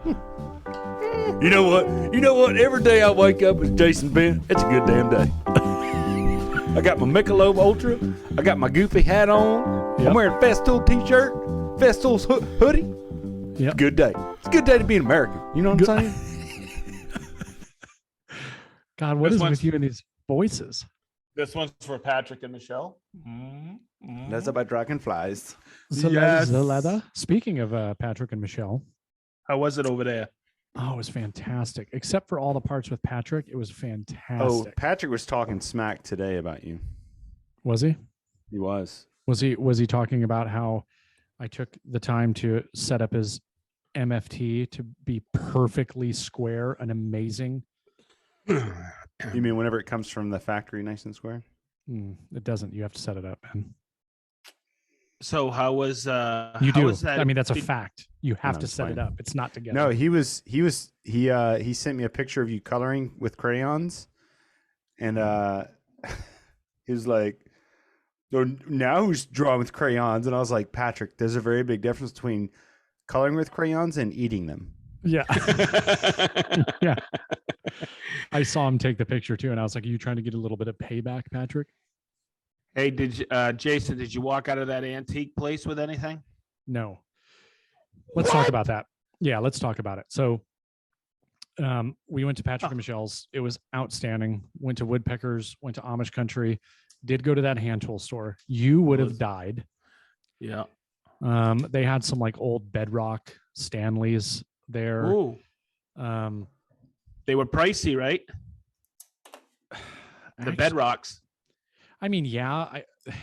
You know what? You know what? Every day I wake up as Jason Bent, it's a good damn day. I got my Michelob Ultra. I got my goofy hat on. Yep. I'm wearing a Festool t-shirt, Festool's hoodie. Yep. Good day. It's a good day to be an American. You know what I'm saying? God, what is with you and these voices? This one's for Patrick and Michelle. That's about dragonflies. Zaleda. Speaking of Patrick and Michelle. How was it over there? Oh, it was fantastic. Except for all the parts with Patrick, it was fantastic. Oh, Patrick was talking smack today about you. Was he? He was. Was he talking about how I took the time to set up his MFT to be perfectly square and amazing? You mean whenever it comes from the factory nice and square? It doesn't. You have to set it up, man. So how was you do. I mean, that's a fact. You have to set it up. It's not together. No, he sent me a picture of you coloring with crayons, and he was like, so now who's drawing with crayons? And I was like, Patrick, there's a very big difference between coloring with crayons and eating them. Yeah. Yeah. I saw him take the picture too, and I was like, are you trying to get a little bit of payback, Patrick? Hey, Jason, did you walk out of that antique place with anything? No. Let's talk about that. Yeah, let's talk about it. So we went to Patrick and Michelle's. It was outstanding. Went to Woodpeckers, went to Amish country, did go to that hand tool store. You would have died. Yeah. They had some like old Bedrock Stanleys there. Ooh. They were pricey, right? The Bedrocks. I mean, yeah,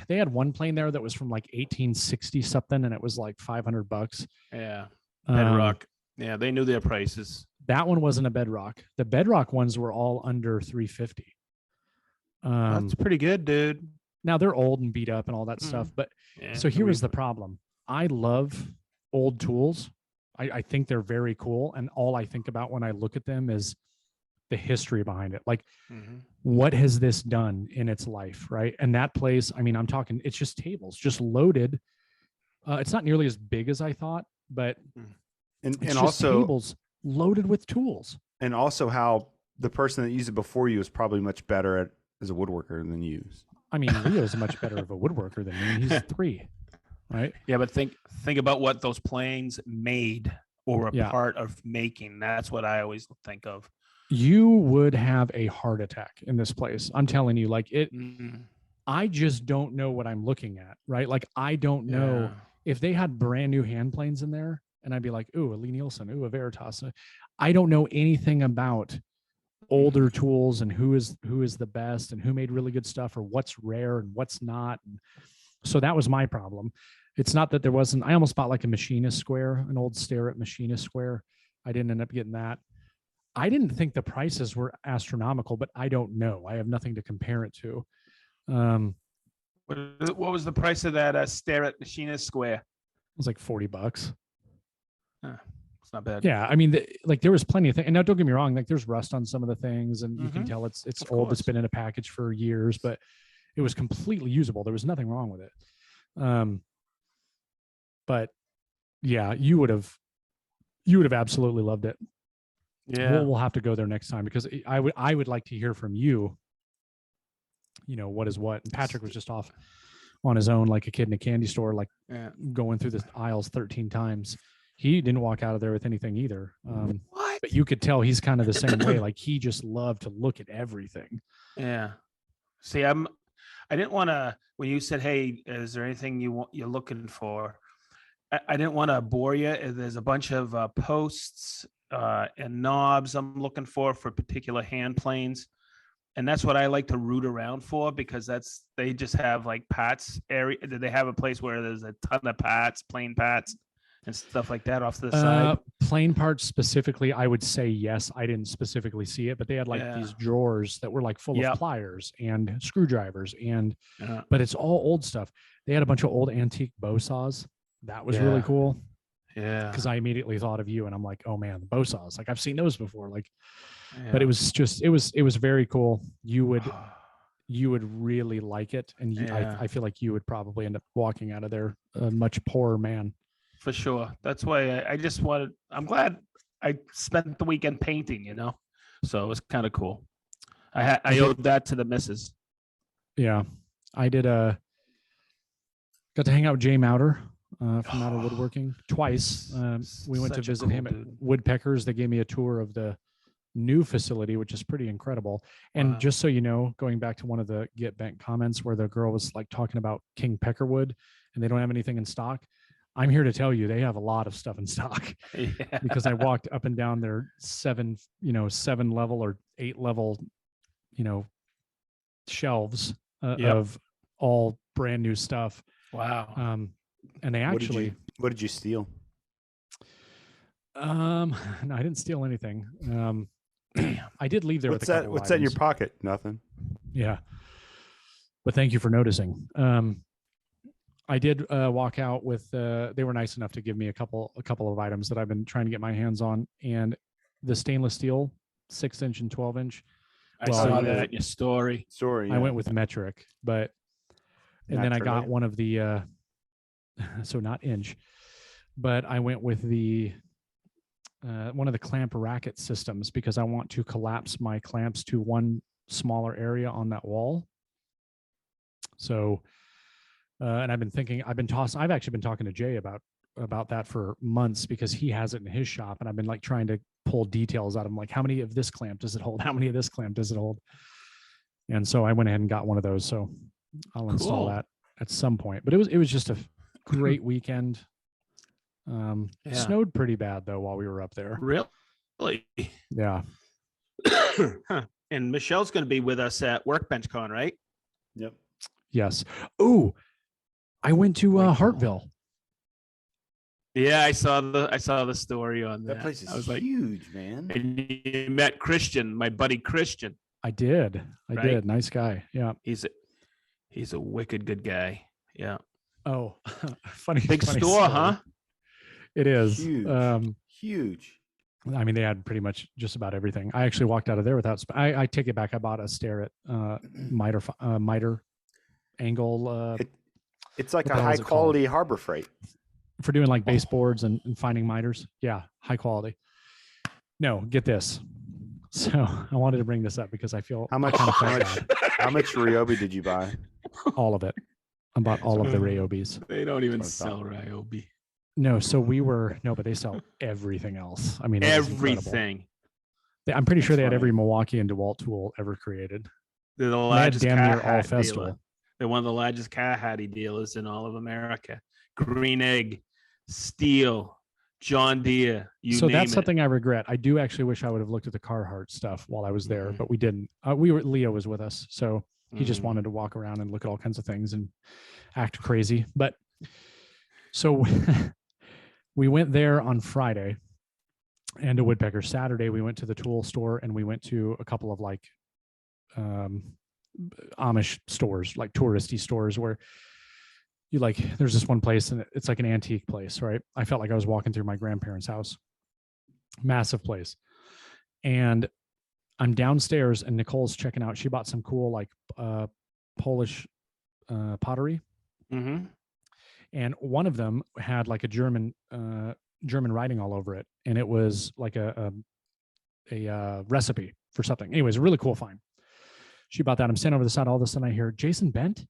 they had one plane there that was from like 1860 something, and it was like $500. Yeah, Bedrock. Yeah, they knew their prices. That one wasn't a Bedrock. The Bedrock ones were all under $350. That's pretty good, dude. Now they're old and beat up and all that stuff, but so here was the problem. I love old tools. I think they're very cool, and all I think about when I look at them is the history behind it. Like, what has this done in its life, right? And that place, I mean, I'm talking, it's just tables, just loaded. It's not nearly as big as I thought, but and also tables loaded with tools. And also how the person that used it before you is probably much better as a woodworker than you. I mean, Leo's much better of a woodworker than me. He's 3, right? Yeah, but think about what those planes made or a part of making. That's what I always think of. You would have a heart attack in this place. I'm telling you, like it, I just don't know what I'm looking at, right? Like, I don't know if they had brand new hand planes in there and I'd be like, ooh, a Lee Nielsen, ooh, a Veritas. I don't know anything about older tools and who is the best and who made really good stuff or what's rare and what's not. And so that was my problem. It's not that there wasn't, I almost bought like a machinist square, an old Starrett machinist square. I didn't end up getting that. I didn't think the prices were astronomical, but I don't know. I have nothing to compare it to. What was the price of that Starrett machinist square? It was like $40. It's not bad. Yeah, I mean, like there was plenty of things. And now, don't get me wrong. Like there's rust on some of the things, and you can tell it's old. It's been in a package for years, but it was completely usable. There was nothing wrong with it. But yeah, you would have absolutely loved it. Yeah, we'll have to go there next time because I would like to hear from you. You know, what is what? And Patrick was just off on his own like a kid in a candy store, like going through the aisles 13 times. He didn't walk out of there with anything either. What? But you could tell he's kind of the same way. Like he just loved to look at everything. Yeah. See, I didn't want to, when you said, hey, is there anything you're looking for? I didn't want to bore you. There's a bunch of posts and knobs I'm looking for particular hand planes. And that's what I like to root around for because they just have like parts area. They have a place where there's a ton of parts, plain parts and stuff like that off to the side. Plain parts specifically, I would say yes. I didn't specifically see it, but they had like these drawers that were like full of pliers and screwdrivers but it's all old stuff. They had a bunch of old antique bow saws. That was really cool. Yeah. Because I immediately thought of you and I'm like, oh man, the bow saws. Like I've seen those before. Like, but it was just, it was very cool. You would really like it. And I feel like you would probably end up walking out of there a much poorer man. For sure. That's why I just wanted, I'm glad I spent the weekend painting, you know, so it was kind of cool. I owed that to the missus. Yeah, I did got to hang out with Jay Mouter from Mouter Woodworking twice. We went to Such a visit cool him at dude. Woodpeckers. They gave me a tour of the new facility, which is pretty incredible. And Wow. just so you know, going back to one of the Get Bent comments where the girl was like talking about King Peckerwood and they don't have anything in stock, I'm here to tell you they have a lot of stuff in stock. Yeah. Because I walked up and down their 7 level or 8 level, shelves of all brand new stuff. Wow. And they actually, what did you steal? no, I didn't steal anything. I did leave there with a couple What's of that in your items. pocket? Nothing. Yeah. But thank you for noticing. I did walk out with, they were nice enough to give me a couple of items that I've been trying to get my hands on. And the stainless steel 6-inch and 12-inch. I saw that in your story. I went with metric, and then I got one of the, so not inch, but I went with the, one of the clamp racket systems because I want to collapse my clamps to one smaller area on that wall. So, and I've actually been talking to Jay about that for months because he has it in his shop, and I've been like trying to pull details out of him, like how many of this clamp does it hold? How many of this clamp does it hold? And so I went ahead and got one of those. So I'll install that at some point. But it was just a great weekend. Snowed pretty bad though while we were up there. Really? Yeah. And Michelle's going to be with us at Workbench Con, right? Yep. Yes. Oh, I went to Hartville. Yeah, I saw the story on that. That place is I was huge, man. And you met Christian, my buddy Christian. I did. Nice guy. Yeah. He's a wicked good guy. Yeah. Oh, funny. Big funny store, story. huh? It is. Huge. Huge. I mean, they had pretty much just about everything. I actually walked out of there without. I take it back. I bought a stair at miter angle. It's like a high quality Harbor Freight for doing like baseboards and finding miters. Yeah, high quality. No, get this. So I wanted to bring this up because I feel how much Ryobi did you buy? All of it. I bought all of the Ryobis. They don't even sell Ryobi. No, so but they sell everything else. I mean, everything. I'm pretty sure they had every Milwaukee and DeWalt tool ever created. They're the largest damn near all Festool. They're one of the largest Kahati dealers in all of America. Green Egg, Steel, John Deere. So that's something I regret. I do actually wish I would have looked at the Carhartt stuff while I was there, but we didn't. Leo was with us, so he just wanted to walk around and look at all kinds of things and act crazy. But so we went there on Friday and to Woodpecker. Saturday, we went to the tool store and we went to a couple of like Amish stores, like touristy stores where you like, there's this one place and it's like an antique place, right? I felt like I was walking through my grandparents' house, massive place. And I'm downstairs and Nicole's checking out. She bought some cool, like Polish pottery. Mm-hmm. And one of them had like a German writing all over it. And it was like a recipe for something. Anyways, a really cool find. She bought that. I'm standing over the side. All of a sudden I hear Jason Bent.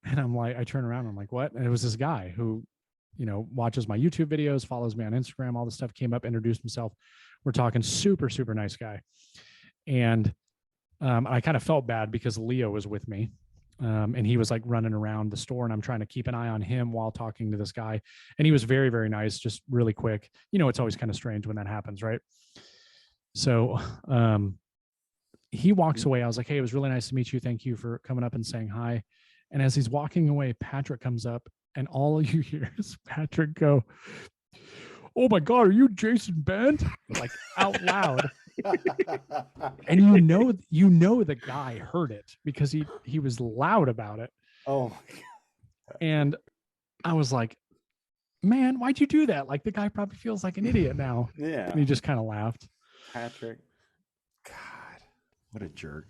And I'm like, I turn around. I'm like, what? And it was this guy who, watches my YouTube videos, follows me on Instagram, all this stuff, came up, introduced himself. We're talking super, super nice guy. And I kind of felt bad because Leo was with me. And he was like running around the store and I'm trying to keep an eye on him while talking to this guy. And he was very, very nice, just really quick. It's always kind of strange when that happens, right? So he walks away. I was like, hey, it was really nice to meet you. Thank you for coming up and saying hi. And as he's walking away, Patrick comes up and all you hear is Patrick go, oh my God, are you Jason Bent? Like out loud. And the guy heard it because he was loud about it. Oh my God. And I was like, man, why'd you do that? Like the guy probably feels like an idiot now. Yeah. And he just kind of laughed. Patrick. God, what a jerk.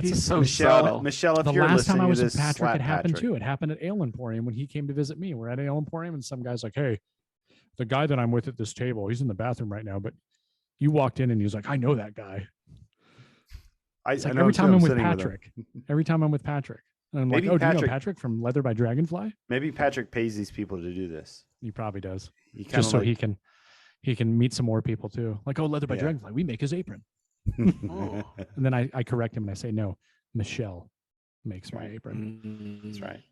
He's so Michelle, subtle. Michelle, if the you're last time I was listening with to this, Patrick, it happened Patrick. too. It happened at Ale Emporium when he came to visit me. We're at Ale Emporium and some guy's like, hey, the guy that I'm with at this table, he's in the bathroom right now, but you walked in and he was like, I know that guy. It's like every time I'm with Patrick, every time I'm with Patrick, and I'm Maybe like, oh, do you know Patrick- Patrick from Leather by Dragonfly? Maybe Patrick pays these people to do this. He probably does, He kinda just so like- he can meet some more people too. Like, oh, Leather by Yeah. Dragonfly, we make his apron. Oh. And then I correct him and I say, no, Michelle makes my Right. apron. That's right.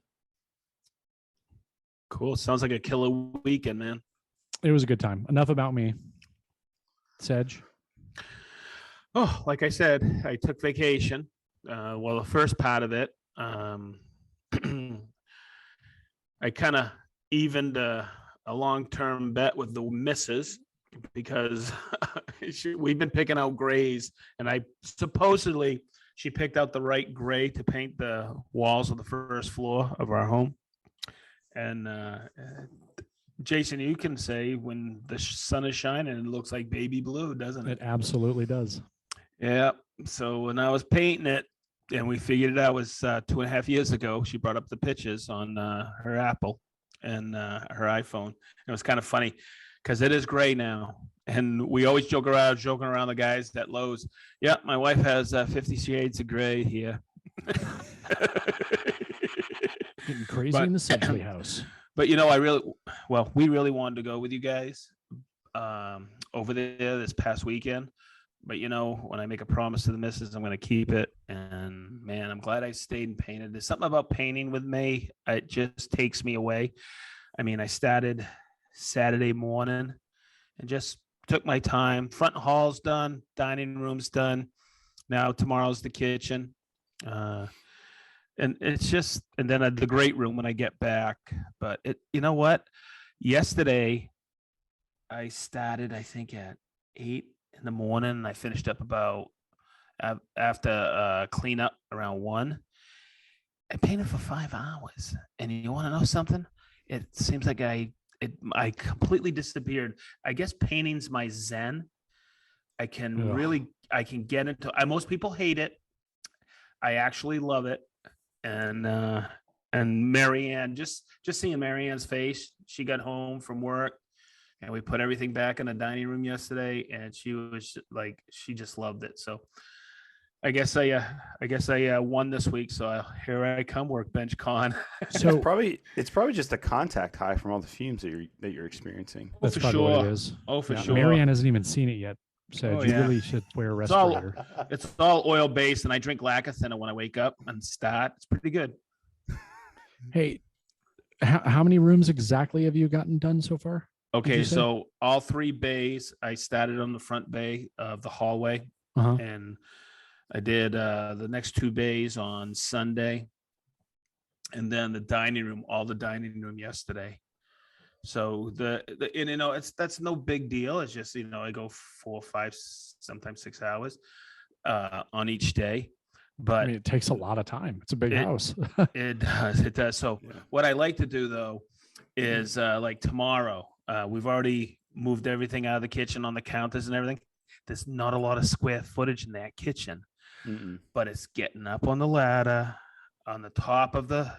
Cool. Sounds like a killer weekend, man. It was a good time. Enough about me. Sedge. Oh, like I said, I took vacation. Well, the first part of it, I kind of evened a long-term bet with the missus because we've been picking out grays, and supposedly she picked out the right gray to paint the walls of the first floor of our home. And Jason, you can say when the sun is shining, it looks like baby blue, doesn't it? It absolutely does. Yeah. So when I was painting it, and we figured it out was 2.5 years ago, she brought up the pictures on her Apple and her iPhone. And it was kind of funny because it is gray now. And we always joking around the guys at Lowe's. Yeah, my wife has 50 shades of gray here. Getting crazy But- in the Sedgley house. But we really wanted to go with you guys over there this past weekend. But when I make a promise to the missus, I'm going to keep it. And man, I'm glad I stayed and painted. There's something about painting with me. It just takes me away. I mean, I started Saturday morning and just took my time. Front hall's done, dining room's done. Now tomorrow's the kitchen. And it's just, and then the great room when I get back. But you know what? Yesterday, I started, I think, at 8 in the morning, and I finished up about after cleanup around 1. I painted for 5 hours, and you want to know something? It seems like I completely disappeared. I guess painting's my zen. I can get into. Most people hate it. I actually love it. And Marianne, just seeing Marianne's face, she got home from work and we put everything back in the dining room yesterday, and she was like, she just loved it. So I guess I won this week. So here I come, Workbench Con. So It's probably just a contact high from all the fumes that you're experiencing. that's for probably what sure. it is. Oh, for Yeah, sure. Marianne hasn't even seen it yet. So Oh, you yeah. really should wear a It's all- respirator. It's all oil based, and I drink Lacathin when I wake up and start. It's pretty good. Hey, how many rooms exactly have you gotten done so far? Okay, you say? so all 3 bays, I started on the front bay of the hallway, Uh-huh. and I did the next 2 bays on Sunday, and then the dining room, all the dining room yesterday. So that's no big deal. It's just I go 4, 5, sometimes 6 hours on each day, but I mean, it takes a lot of time. It's a big house. it does. So Yeah. what I like to do though is like tomorrow, we've already moved everything out of the kitchen on the counters and everything. There's not a lot of square footage in that kitchen, Mm-mm. but it's getting up on the ladder, on the top of the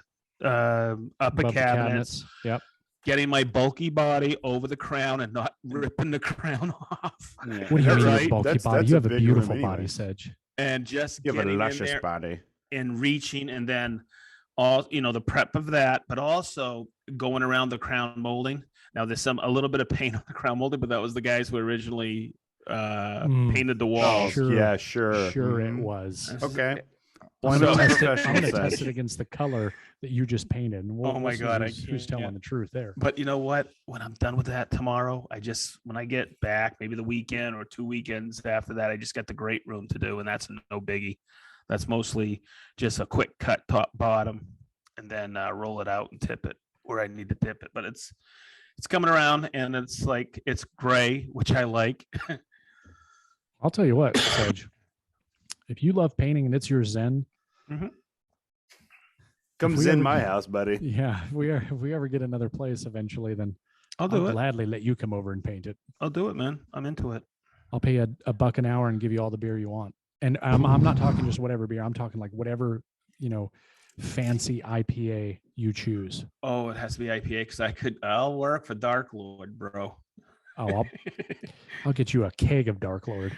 upper Above the cabinets, Yep. getting my bulky body over the crown and not ripping the crown off. Yeah. What do you That's mean right. a bulky That's body? a You have a big room beautiful body, anyways. Sedge. And just You have a getting in luscious there body. and reaching, and then all the prep of that, but also going around the crown molding. Now there's a little bit of paint on the crown molding, but that was the guys who originally painted the walls. Sure. Yeah, sure. Sure, it Mhm. was. Okay. I'm So- gonna test it. I'm Professional gonna test Sedge. it against the color that you just painted. And Oh my see God, I who's can't. telling the truth there? But you know what? When I'm done with that tomorrow, when I get back, maybe the weekend or 2 weekends after that, I just got the great room to do, and that's no biggie. That's mostly just a quick cut top bottom, and then roll it out and tip it where I need to tip it. But it's coming around, and it's gray, which I like. I'll tell you what, Sedge. If you love painting and it's your zen, Comes we in ever- my house, buddy. yeah, if we ever get another place eventually, then I'll I'll do it. gladly let you come over and paint it. I'll do it, man. I'm into it. I'll pay a $1 an hour and give you all the beer you want. And I'm not talking just whatever beer. I'm talking like whatever, fancy IPA you choose? Oh, it has to be IPA because I'll work for Dark Lord, bro. Oh, I'll get you a keg of Dark Lord.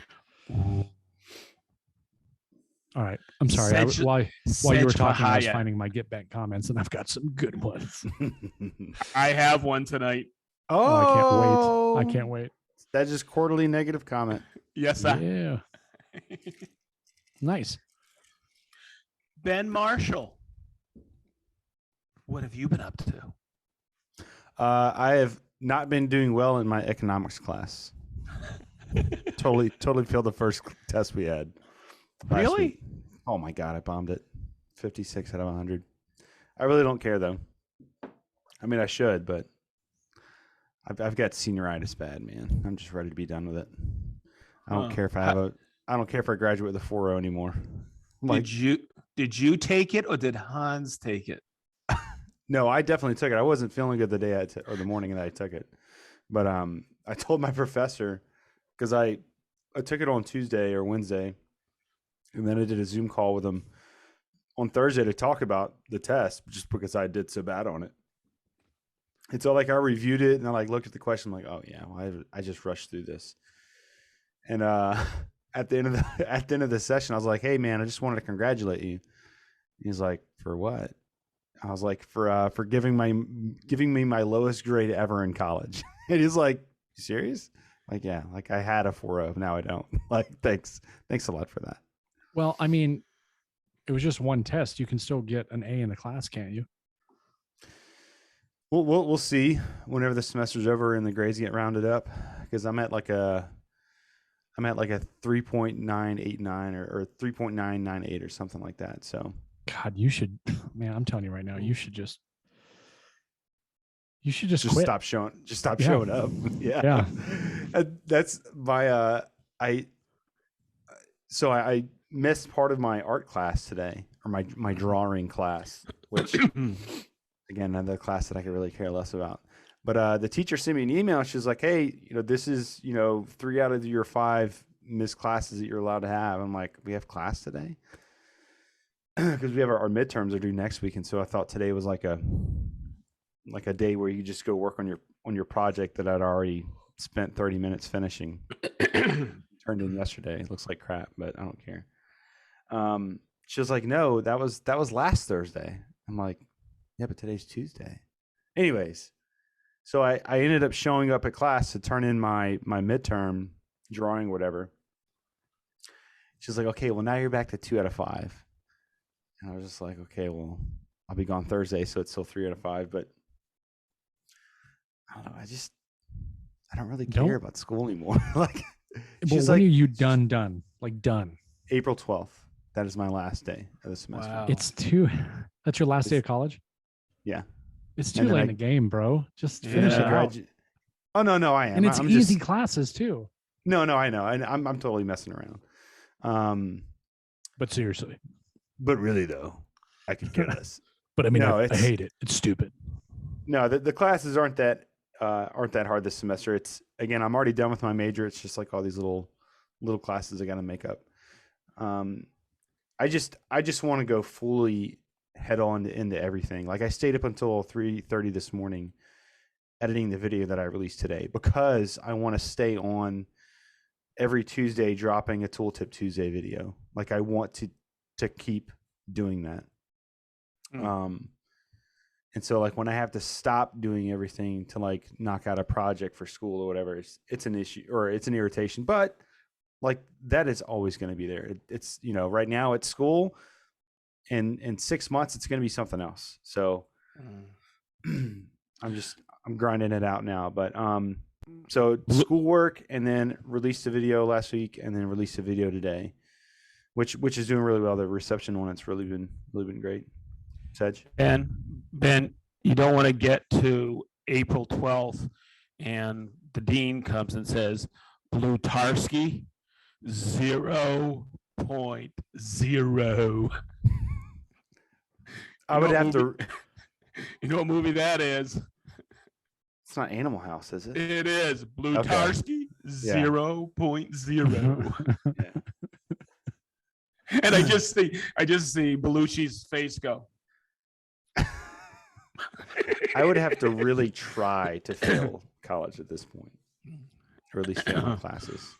All right. I'm sorry. While you were talking, I was finding my Get Bent comments, and I've got some good ones. I have one tonight. Oh, I can't wait. That's just quarterly negative comment. Yes, sir. Yeah. Nice. Ben Marshall, what have you been up to? I have not been doing well in my economics class. totally failed the first test we had. Really? Week. Oh my God, I bombed it. 56 out of 100. I really don't care though. I mean, I should, but I've got senioritis bad, man. I'm just ready to be done with it. I don't care if I don't care if I graduate with a 4.0 anymore. Did you take it or did Hans take it? No, I definitely took it. I wasn't feeling good the day or the morning that I took it, but I told my professor because I took it on Tuesday or Wednesday, and then I did a Zoom call with him on Thursday to talk about the test, just because I did so bad on it. And so I reviewed it and I looked at the question. I'm like, oh yeah, well, I just rushed through this. And at the end of the session, I was like, hey man, I just wanted to congratulate you. He's like, for what? I was like, for giving me my lowest grade ever in college. And he's like, you serious? Like, yeah, I had a 4.0, now I don't. Thanks a lot for that. Well, I mean, it was just one test. You can still get an A in the class, can't you? We'll see whenever the semester's over and the grades get rounded up, because I'm at a 3.989 or 3.998 or something like that. So God, you should, man, I'm telling you right now, you should just quit. Stop showing up. Yeah. That's my I missed part of my art class today, or my drawing class, which again, another class that I could really care less about. But the teacher sent me an email. She was like, hey, this is 3 out of your 5 missed classes that you're allowed to have. I'm like, we have class today? Because we have our midterms are due next week, and so I thought today was like a day where you just go work on your project that I'd already spent 30 minutes finishing. Turned in yesterday. It looks like crap, but I don't care. She was like, no, that was last Thursday. I'm like, yeah, but today's Tuesday. Anyways, so I ended up showing up at class to turn in my midterm drawing, whatever. She's like, okay, well now you're back to 2 out of 5. And I was just like, okay, well, I'll be gone Thursday, so it's still 3 out of 5. But I don't know. I don't really care about school anymore. She's when are you done? Done? April 12th. That is my last day of the semester. Wow. That's your last day of college? Yeah. It's too late in the game, bro. Just finish it out. Oh no, I am. And it's easy classes too. No, I know. I'm totally messing around. But seriously. But really though, I could care less. But I mean, I hate it. It's stupid. No, the classes aren't that hard this semester. It's, again, I'm already done with my major. It's just all these little classes I got to make up. I just want to go fully head on into everything. I stayed up until 3:30 this morning editing the video that I released today, because I want to stay on every Tuesday dropping a Tooltip Tuesday video. I want to keep doing that. And so when I have to stop doing everything to knock out a project for school or whatever, it's an issue, or it's an irritation, but that is always going to be there. It's right now it's school, and in 6 months it's going to be something else. So I'm grinding it out now. But so schoolwork, and then released a video last week, and then released a video today, which is doing really well. The reception on it's really been great. Sedge? Ben, you don't want to get to April 12th and the dean comes and says, Blutarski 0.0. I would have to. You know what movie that is? It's not Animal House, is it? It is. Blutarski 0.0. Yeah. And I just see Belushi's face go. I would have to really try to fail college at this point, or at least fail my classes.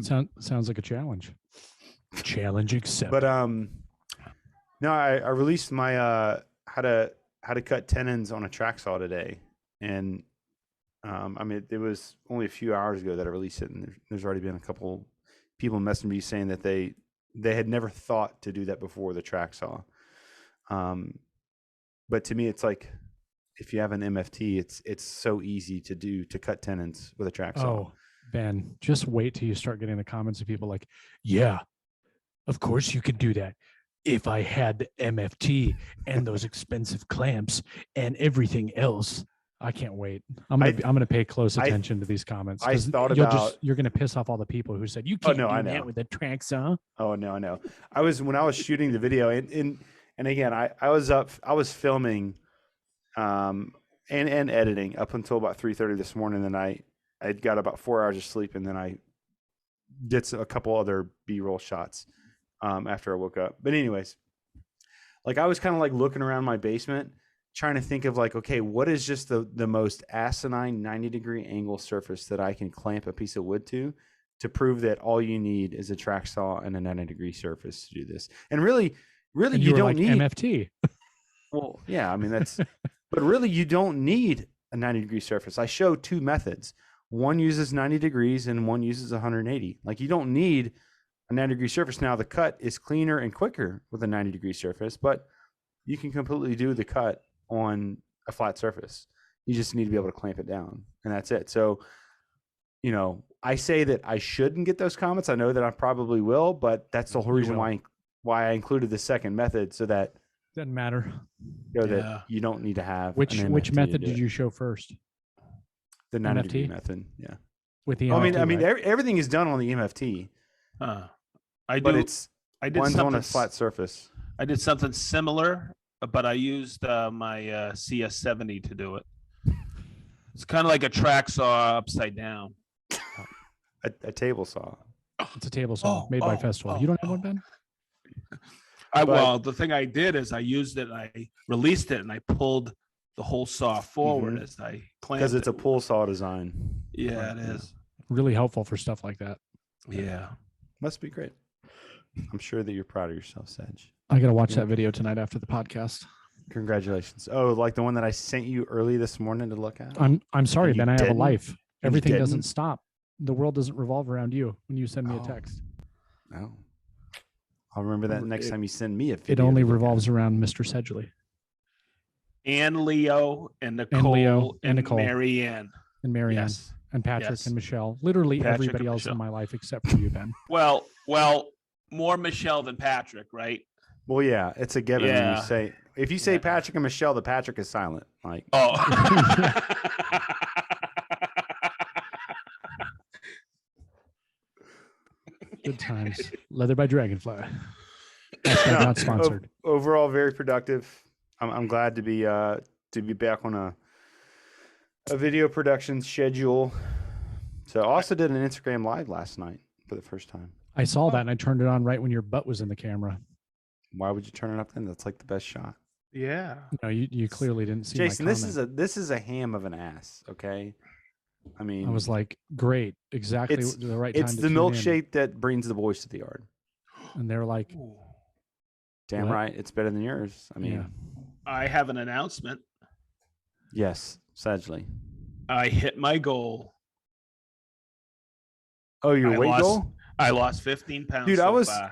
Sounds like a challenge. Challenge accepted. But no, I released my how to cut tenons on a track saw today, and I mean it was only a few hours ago that I released it, and there's already been a couple people messaging me saying that they had never thought to do that before the track saw. But to me, it's like if you have an MFT, it's so easy to cut tenons with a track saw. Oh, Ben, just wait till you start getting the comments of people like, yeah, of course you could do that. If I had the MFT and those expensive clamps and everything else. I can't wait. I'm gonna pay close attention to these comments. I thought about you're gonna piss off all the people who said you can't do that with a track saw. Oh no, I know. When I was shooting the video and again I was filming and editing up until about 3:30 this morning. Then I'd got about 4 hours of sleep, and then I did a couple other B-roll shots after I woke up. But anyways, like I was kind of like looking around my basement, trying to think of like, okay, what is just the most asinine 90-degree angle surface that I can clamp a piece of wood to prove that all you need is a track saw and a 90-degree surface to do this. And really and you don't like need MFT. Well, yeah, I mean that's but really you don't need a 90-degree surface. I show two methods. One uses 90 degrees and one uses 180. Like you don't need a 90-degree surface. Now the cut is cleaner and quicker with a 90-degree surface, but you can completely do the cut on a flat surface. You just need to be able to clamp it down, and that's it. So, you know, I say that I shouldn't get those comments. I know that I probably will, but that's the whole reason why I included the second method, so that doesn't matter. That you don't need to have which method did you show first? The 90-degree method, yeah. With the MFT, I mean, everything is done on the MFT. I did one's on a flat surface. I did something similar, but I used my CS70 to do it. It's kind of like a track saw upside down. A table saw. It's a table saw made by Festival. You don't have one, Ben? Well, the thing I did is I used it, and I released it, and I pulled the whole saw forward as I clamped because it's a pull saw design. Yeah, it is. Really helpful for stuff like that. Yeah. Must be great. I'm sure that you're proud of yourself, Sedge. I got to watch that video tonight after the podcast. Congratulations. Oh, like the one that I sent you early this morning to look at? I'm sorry, Ben. I have a life. Everything doesn't stop. The world doesn't revolve around you when you send me a text. No. I'll remember that next time you send me a video. It only revolves around Mr. Sedgley. And Leo and Nicole and Marianne. And Marianne. Yes. And Patrick and Michelle. Literally everybody else in my life except for you, Ben. Well, more Michelle than Patrick, right? Well, yeah, it's a given. When you say, if you say Patrick and Michelle, the Patrick is silent. Like, Good times. Leather by Dragonfly. Not sponsored. Overall, very productive. I'm glad to be back on a video production schedule. So I also did an Instagram live last night for the first time. I saw that and I turned it on right when your butt was in the camera. Why would you turn it up then? That's like the best shot. Yeah. No, you clearly didn't see Jason, my comment. this is a ham of an ass, okay? I mean, I was like, great, exactly the right time. It's the milkshake that brings the boys to the yard. And they're like, damn right, it's better than yours. I mean, I have an announcement. Yes, Sedgley. I hit my goal. Oh, your weight goal? I lost 15 pounds. Dude, I was Nice.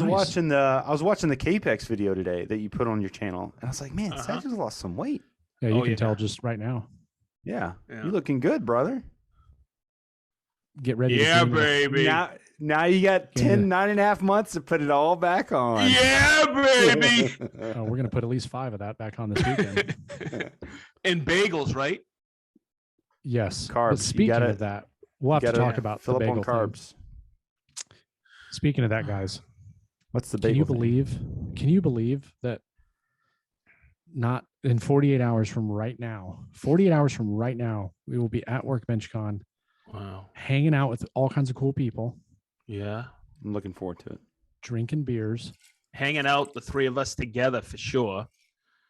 watching the Capex video today that you put on your channel, and I was like, man, Sedgley's lost some weight. Yeah, you can tell just right now. Yeah, you're looking good, brother. Get ready. Yeah, baby. Now you got 9.5 months to put it all back on. Yeah, baby. We're going to put at least 5 of that back on this weekend. And bagels, right? Yes. Carbs. But speaking of that, we'll have to talk about the bagel on carbs. Thing. Speaking of that, guys. What's the bagel Can you believe that not in 48 hours from right now, we will be at Workbench Con. Wow. Hanging out with all kinds of cool people. Yeah. I'm looking forward to it. Drinking beers. Hanging out, the three of us together for sure.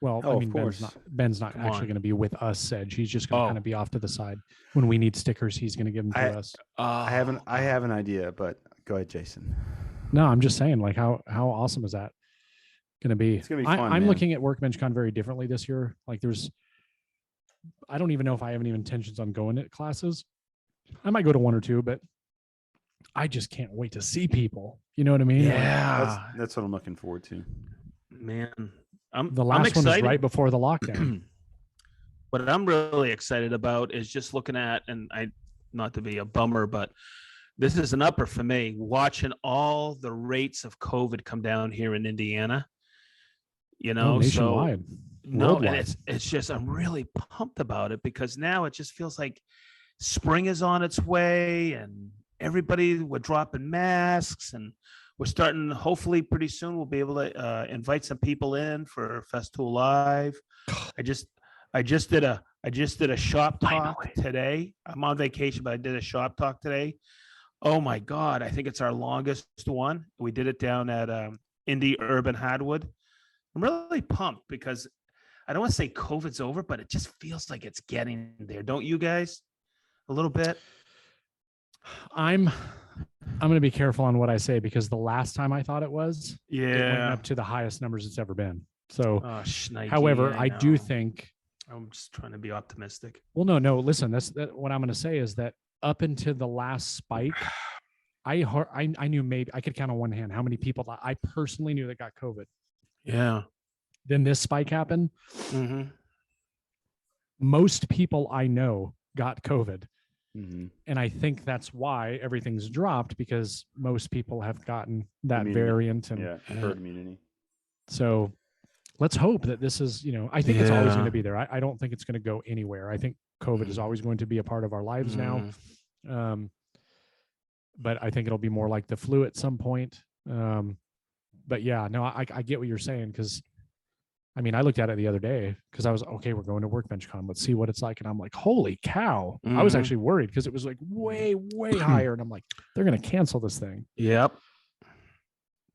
Well, Oh, I of mean, Ben's course. not Come actually on. going to be with us, Sedge. He's just going to Oh. kind of be off to the side. When we need stickers, he's going to give them to us. I have an idea, but go ahead, Jason. No, I'm just saying, like, how awesome is that going to be? It's gonna be fun, I'm man. looking at WorkbenchCon very differently this year. Like, I don't even know if I have any intentions on going to classes. I might go to one or two, but I just can't wait to see people. You know what I mean? Like, Yeah, That's what I'm looking forward to. man. the I'm last one was excited. right before the lockdown. What I'm really excited about is just looking at, and not to be a bummer, but this is an upper for me, watching all the rates of COVID come down here in Indiana. You know, nationwide, so no, and worldwide. it's just I'm really pumped about it because now it just feels like spring is on its way and we're dropping masks and we're starting, hopefully pretty soon we'll be able to invite some people in for Festool Live. I just did a shop talk today. I'm on vacation, but I did a shop talk today. Oh my God, I think it's our longest one. We did it down at Indy Urban Hardwood. I'm really pumped because I don't want to say COVID's over, but it just feels like it's getting there. Don't you guys? A little bit. I'm going to be careful on what I say because the last time I thought it was, it went Yeah. up to the highest numbers it's ever been. So, Shnikey, however, I do know. think. I'm just trying to be optimistic. Well, no. Listen, what I'm going to say is that up until the last spike, I knew maybe I could count on one hand how many people that I personally knew that got COVID. Yeah. Then this spike happened. Mm-hmm. Most people I know got COVID. Mm-hmm. And I think that's why everything's dropped because most people have gotten that Immunity. variant. And herd immunity. so let's hope that this is, I think it's always going to be there. I don't think it's going to go anywhere. I think COVID is always going to be a part of our lives now. But I think it'll be more like the flu at some point. But yeah, no, I get what you're saying because I mean, I looked at it the other day because I was okay. We're going to WorkbenchCon. Let's see what it's like. And I'm like, holy cow! I was actually worried because it was like way higher. And I'm like, they're going to cancel this thing. Yep.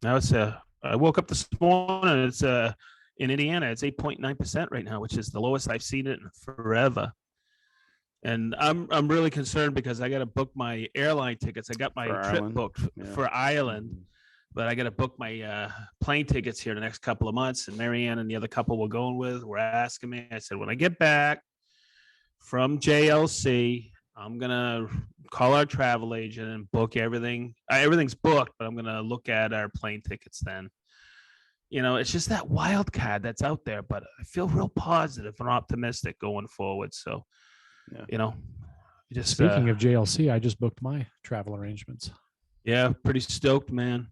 Now it's I woke up this morning and it's in Indiana. It's 8.9% right now, which is the lowest I've seen it in forever. And I'm really concerned because I got to book my airline tickets. I got my trip booked for Ireland. But I got to book my plane tickets here the next couple of months. And Marianne and the other couple we're going with were asking me. I said, when I get back from JLC, I'm going to call our travel agent and book everything. Everything's booked, but I'm going to look at our plane tickets then. It's just that wild card that's out there. But I feel real positive and optimistic going forward. So, just speaking of JLC, I just booked my travel arrangements. Yeah, pretty stoked, man.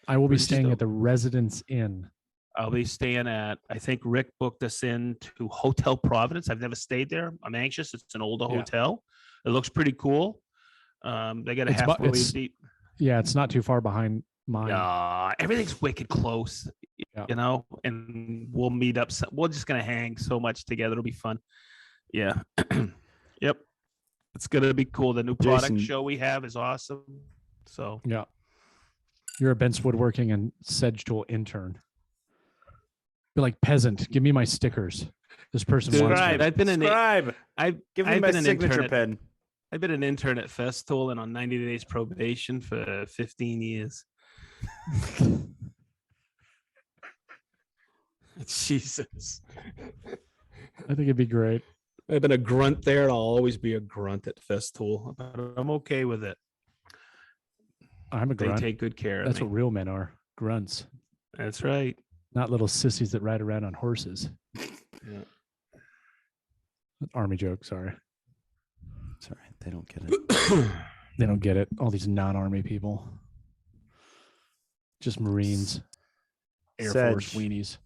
I will be staying at the Residence Inn. I'll be staying at, I think Rick booked us in to Hotel Providence. I've never stayed there. I'm anxious. It's an older hotel. It looks pretty cool. They got a halfway deep. Yeah, it's not too far behind mine. Everything's wicked close, and we'll meet up. We're just going to hang so much together. It'll be fun. Yeah. Yep. It's going to be cool. The new product show we have is awesome. So, yeah. You're a Ben's Woodworking and Sedge Tool intern. Be like, peasant, give me my stickers. This person wants me. I've been Give me my signature pen. I've been an intern at Festool and on 90 days probation for 15 years. Jesus. I think it'd be great. I've been a grunt there, and I'll always be a grunt at Festool, but I'm okay with it. I'm a grunt. They take good care of me. That's what real men are. Grunts. That's right. Not little sissies that ride around on horses. Yeah. Army joke, sorry. Sorry, they don't get it. They don't get it. All these non-army people. Just Marines. Air Force weenies.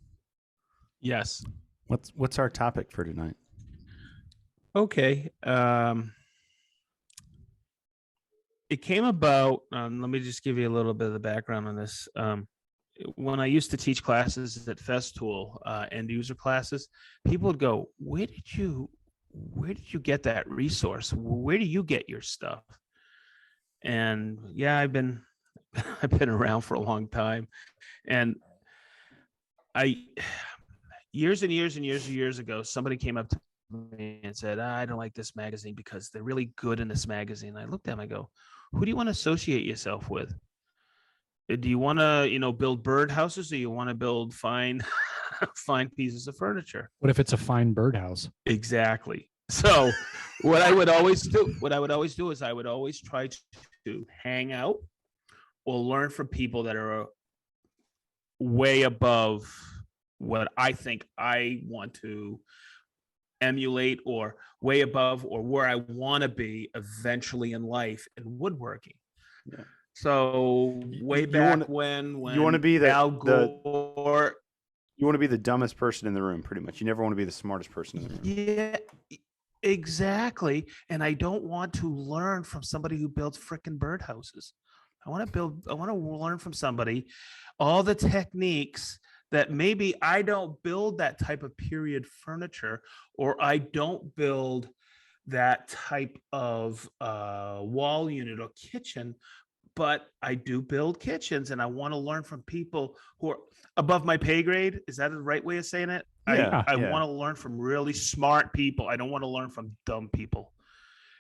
Yes. What's our topic for tonight? Okay. It came about, let me just give you a little bit of the background on this. When I used to teach classes at Festool, end user classes, people would go, where did you get that resource? Where do you get your stuff? And yeah, I've been around for a long time, and years and years and years and years ago, somebody came up to me and said, I don't like this magazine because they're really good in this magazine. I looked at them, I go, who do you want to associate yourself with? Do you want to, build birdhouses, or you want to build fine, fine pieces of furniture? What if it's a fine birdhouse? Exactly. So what I would always do is I would always try to hang out or learn from people that are way above what I think I want to emulate, or way above, or where I want to be eventually in life in woodworking. Yeah. So way back when you want to be Al Gore, you want to be the dumbest person in the room, pretty much. You never want to be the smartest person in the room. yeah, exactly. And I don't want to learn from somebody who builds frickin' birdhouses. I want to learn from somebody all the techniques that maybe I don't build that type of period furniture, or I don't build that type of wall unit or kitchen, but I do build kitchens, and I want to learn from people who are above my pay grade. Is that the right way of saying it? Yeah, I want to learn from really smart people. I don't want to learn from dumb people.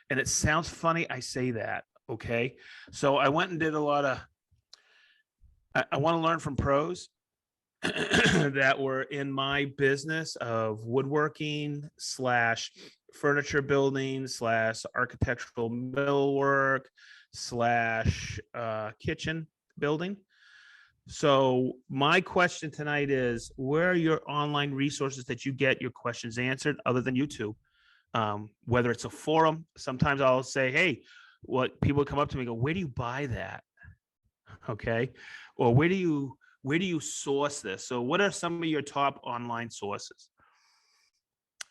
And it sounds funny, I say that, okay? So I went and did a lot of, I want to learn from pros that were in my business of woodworking / furniture building / architectural millwork / kitchen building. So my question tonight is, where are your online resources that you get your questions answered other than YouTube? Whether it's a forum, sometimes I'll say, hey, what people come up to me and go, where do you buy that? Okay. Or where do you source this? So what are some of your top online sources?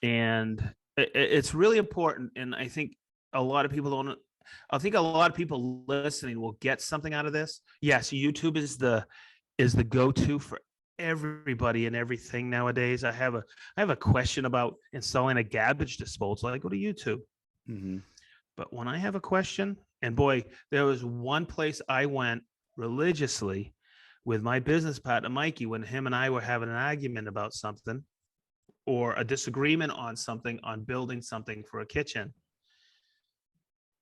And it's really important. And I think a lot of people don't, I think a lot of people listening will get something out of this. Yes, YouTube is the go-to for everybody and everything nowadays. I have a question about installing a garbage disposal. I go to YouTube. Mm-hmm. But when I have a question, and boy, there was one place I went religiously with my business partner, Mikey, when him and I were having an argument about something or a disagreement on something, on building something for a kitchen.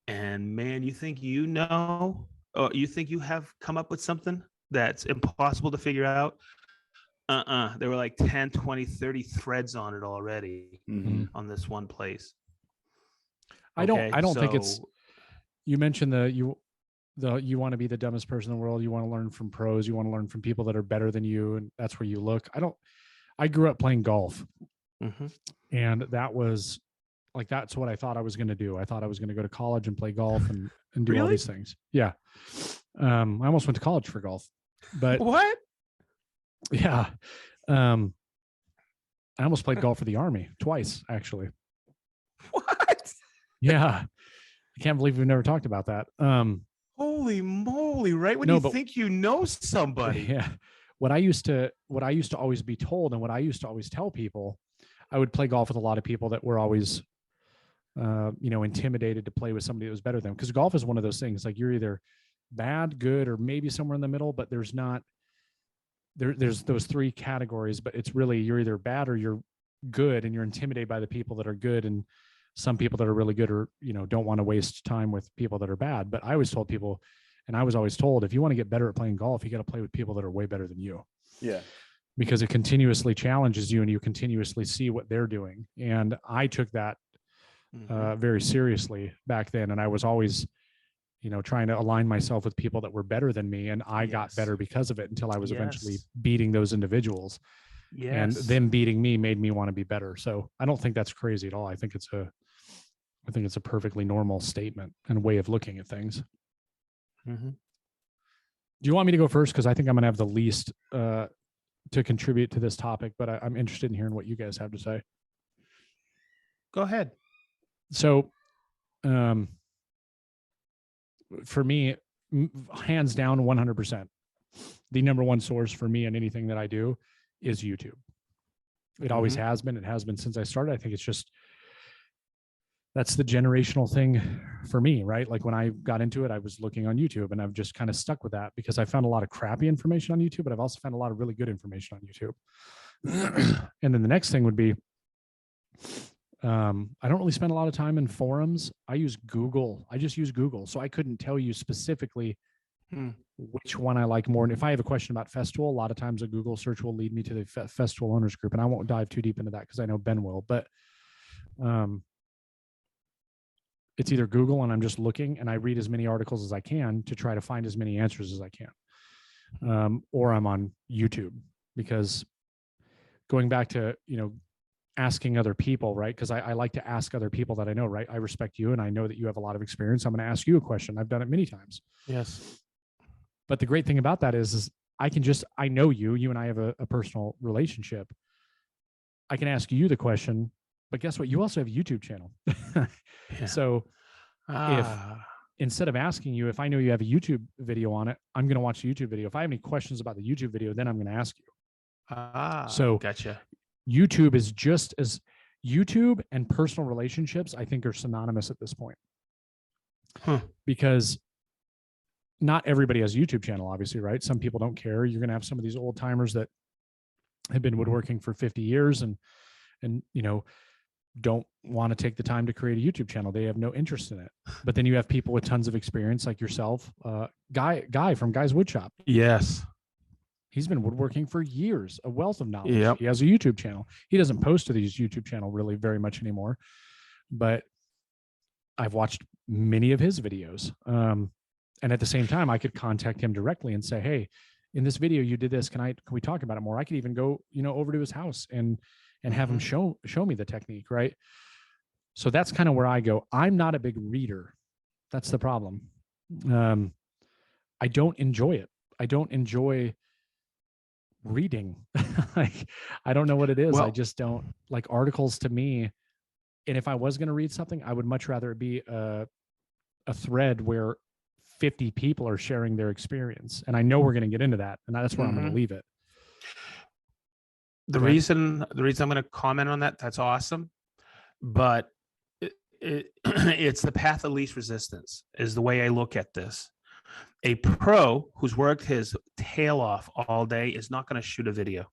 And man, you think or you think you have come up with something that's impossible to figure out? There were like 10, 20, 30 threads on it already on this one place. I don't think it's, you mentioned you want to be the dumbest person in the world. You want to learn from pros. You want to learn from people that are better than you. And that's where you look. I grew up playing golf, and that was like, that's what I thought I was going to do. I thought I was going to go to college and play golf and do all these things. Yeah. I almost went to college for golf, but what? Yeah. I almost played golf for the Army twice, actually. What? Yeah. I can't believe we've never talked about that. Holy moly, right when you think you know somebody. Yeah. What I used to always be told, and what I used to always tell people, I would play golf with a lot of people that were always intimidated to play with somebody that was better than them. Because golf is one of those things, like, you're either bad, good, or maybe somewhere in the middle, but there's those three categories, but it's really, you're either bad or you're good, and you're intimidated by the people that are good. And some people that are really good or, don't want to waste time with people that are bad. But I always told people, and I was always told, if you want to get better at playing golf, you got to play with people that are way better than you. Yeah. Because it continuously challenges you, and you continuously see what they're doing. And I took that very seriously back then. And I was always, trying to align myself with people that were better than me. And I got better because of it, until I was eventually beating those individuals. Yes. And them beating me made me want to be better. So I don't think that's crazy at all. I think it's a perfectly normal statement and way of looking at things. Mm-hmm. Do you want me to go first? Because I think I'm going to have the least to contribute to this topic, but I'm interested in hearing what you guys have to say. Go ahead. So, for me, hands down, 100%, the number one source for me in anything that I do is YouTube. It always has been. It has been since I started. I think it's just, that's the generational thing for me, right? Like, when I got into it, I was looking on YouTube, and I've just kind of stuck with that because I found a lot of crappy information on YouTube, but I've also found a lot of really good information on YouTube. And then the next thing would be, I don't really spend a lot of time in forums. I use Google. I just use Google. So I couldn't tell you specifically which one I like more. And if I have a question about festival, a lot of times a Google search will lead me to the festival owners group. And I won't dive too deep into that because I know Ben will. But it's either Google and I'm just looking and I read as many articles as I can to try to find as many answers as I can. Or I'm on YouTube, because going back to, asking other people, right? Because I like to ask other people that I know, right? I respect you and I know that you have a lot of experience. I'm going to ask you a question. I've done it many times. Yes. But the great thing about that is I know you and I have a personal relationship. I can ask you the question, but guess what? You also have a YouTube channel. Yeah. So if instead of asking you, if I know you have a YouTube video on it, I'm going to watch the YouTube video. If I have any questions about the YouTube video, then I'm going to ask you. So gotcha. YouTube is just as YouTube and personal relationships, I think, are synonymous at this point. Because not everybody has a YouTube channel, obviously, right? Some people don't care. You're going to have some of these old timers that have been woodworking for 50 years and don't want to take the time to create a YouTube channel. They have no interest in it. But then you have people with tons of experience like yourself, Guy from Guy's Woodshop. Yes. He's been woodworking for years, a wealth of knowledge. Yep. He has a YouTube channel. He doesn't post to these YouTube channel really very much anymore, but I've watched many of his videos. And at the same time, I could contact him directly and say, hey, in this video, you did this. Can we talk about it more? I could even go, over to his house and have him show me the technique. Right. So that's kind of where I go. I'm not a big reader. That's the problem. I don't enjoy it. I don't enjoy reading. Like, I don't know what it is. Well, I just don't like articles to me. And if I was going to read something, I would much rather it be a thread where 50 people are sharing their experience. And I know we're going to get into that. And that's where I'm going to leave it. The reason I'm going to comment on that, that's awesome. But it's the path of least resistance is the way I look at this. A pro who's worked his tail off all day is not going to shoot a video.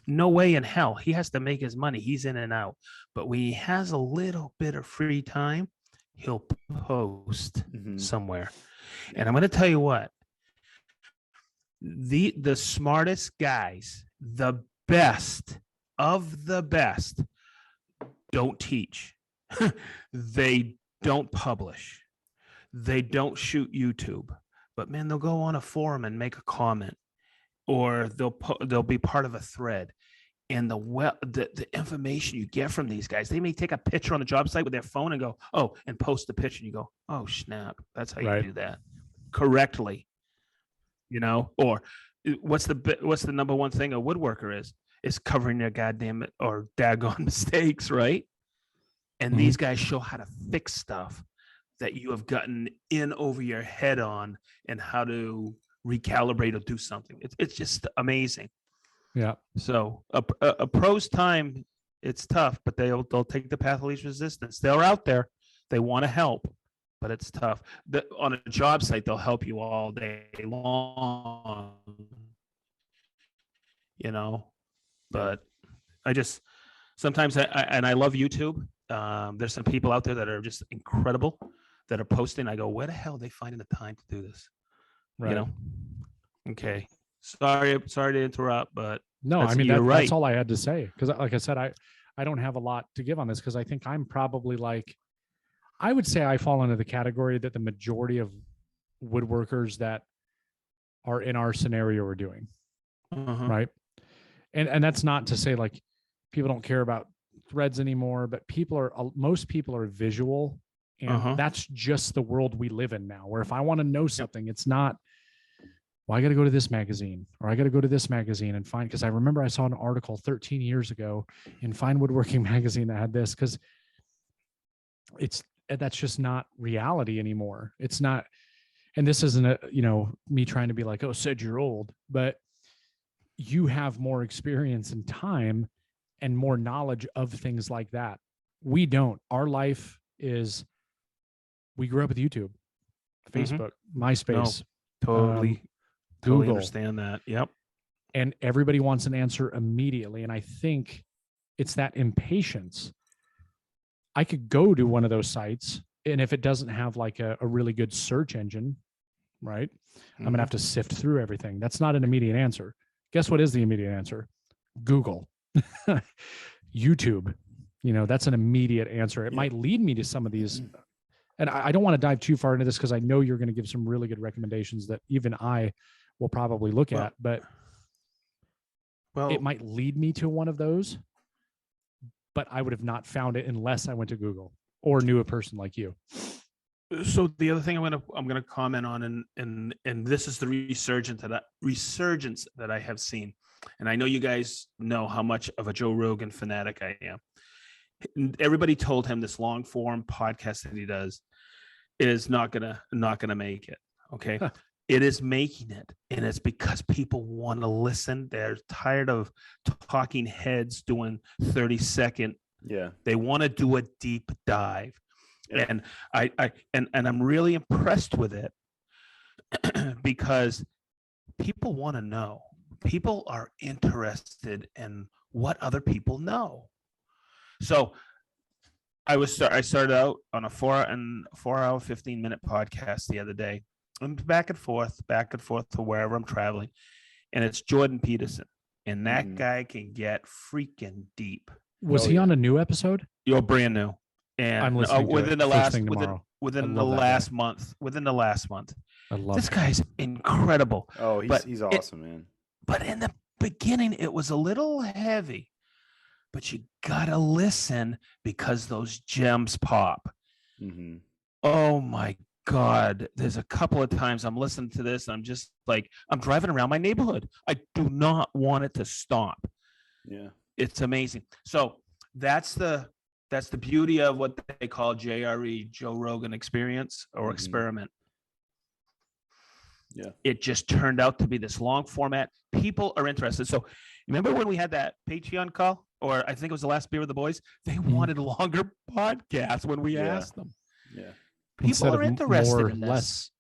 No way in hell. He has to make his money. He's in and out. But when he has a little bit of free time, he'll post somewhere. And I'm going to tell you what, the smartest guys, the best of the best, don't teach. They don't publish. They don't shoot YouTube. But man, they'll go on a forum and make a comment, or they'll be part of a thread. And the information you get from these guys, they may take a picture on the job site with their phone and go, oh, and post the picture. And you go, oh, snap. That's how you do that correctly. Or what's the number one thing a woodworker is covering their goddamn or daggone mistakes, right? And these guys show how to fix stuff that you have gotten in over your head on, and how to recalibrate or do something. It's just amazing. Yeah. So a pro's time, it's tough, but they'll take the path of least resistance. They're out there. They want to help, but it's tough. On a job site, they'll help you all day long, but sometimes I love YouTube. There's some people out there that are just incredible that are posting. I go, where the hell are they finding the time to do this? Right. Okay. Sorry to interrupt, but no, I mean, that's all I had to say. Cause like I said, I don't have a lot to give on this. Cause I think I'm probably I would say I fall into the category that the majority of woodworkers that are in our scenario are doing. Right. And that's not to say people don't care about threads anymore, but most people are visual, and that's just the world we live in now, where if I want to know something, it's not, well, I got to go to this magazine, or I got to go to this magazine and find, because I remember I saw an article 13 years ago in Fine Woodworking magazine that had this, because that's just not reality anymore. It's not, and this isn't me trying to be like, oh, Sid, you're old, but you have more experience and time and more knowledge of things like that. We don't. Our life is, we grew up with YouTube, Facebook, MySpace, totally Google. understand that. Yep. and everybody wants an answer immediately. And I think it's that impatience. I could go to one of those sites, and if it doesn't have like a really good search engine, right, I'm going to have to sift through everything. That's not an immediate answer. Guess what is the immediate answer? Google, YouTube. That's an immediate answer. It might lead me to some of these. And I don't want to dive too far into this because I know you're going to give some really good recommendations that even I will probably look at, but it might lead me to one of those, but I would have not found it unless I went to Google or knew a person like you. So the other thing I'm gonna comment on, and this is the resurgence that I have seen, and I know you guys know how much of a Joe Rogan fanatic I am. Everybody told him this long form podcast that he does is not gonna make it. Okay. It is making it, and it's because people want to listen. They're tired of talking heads doing 30-second. Yeah. They want to do a deep dive. Yeah. And I'm really impressed with it because people want to know. People are interested in what other people know. So I started out on a 4 hour 15-minute podcast the other day. I'm back and forth to wherever I'm traveling, and it's Jordan Peterson, and that guy can get freaking deep. Was he on a new episode? You're brand new, and I'm listening within to the it last within the last month. Within the last month, I love this guy's incredible. Oh, he's awesome, man. But in the beginning, it was a little heavy. But you gotta listen because those gems pop. Mm-hmm. Oh my God, there's a couple of times I'm listening to this and I'm just like, I'm driving around my neighborhood. I do not want it to stop. Yeah. It's amazing. So that's the beauty of what they call JRE, Joe Rogan experience or experiment. Yeah. It just turned out to be this long format. People are interested. So remember when we had that Patreon call, or I think it was the last beer with the boys? They wanted longer podcasts when we asked them. Yeah. People are interested in this. Less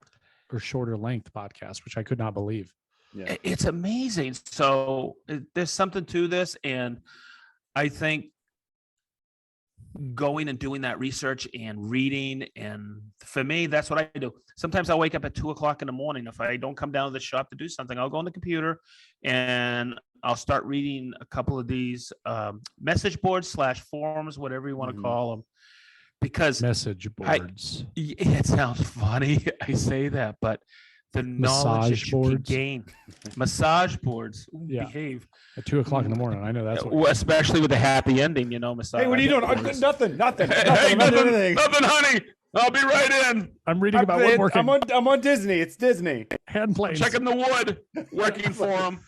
or shorter length podcast, which I could not believe. Yeah. It's amazing. So there's something to this. And I think going and doing that research and reading, and for me, that's what I do. Sometimes I'll wake up at 2:00 in the morning. If I don't come down to the shop to do something, I'll go on the computer and I'll start reading a couple of these message boards / forums, whatever you want to call them. Because message boards. It sounds funny. I say that, but the knowledge that you can gain. Massage boards. Ooh, yeah. Behave. At 2:00 in the morning. I know that's what. Especially with the happy ending, massage. Hey, what are you doing? Nothing. Hey, nothing, honey. I'll be right in. I'm reading about woodworking. I'm on Disney. It's Disney. Hand planes. Checking the wood. Working for him.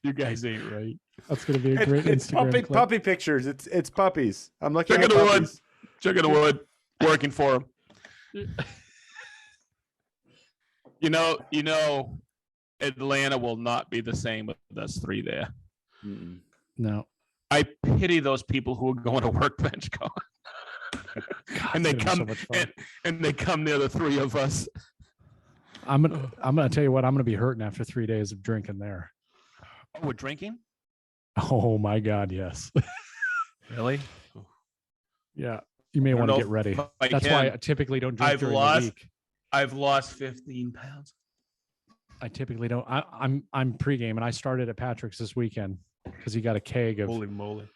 You guys ain't right. That's going to be a great it's Instagram clip. Puppy pictures. It's puppies. I'm looking at the wood. Checking the wood. Working for him. Atlanta will not be the same with us three there. Mm-mm. No. I pity those people who are going to Workbench God, and they come and they come near the three of us. I'm gonna tell you what, I'm gonna be hurting after 3 days of drinking there. Oh, we're drinking? Oh my God, yes. Really? Yeah. You may want to get ready. That's why I typically don't drink during the week. I've lost 15 pounds. I typically don't. I'm pregame, and I started at Patrick's this weekend because he got a keg of. Holy moly!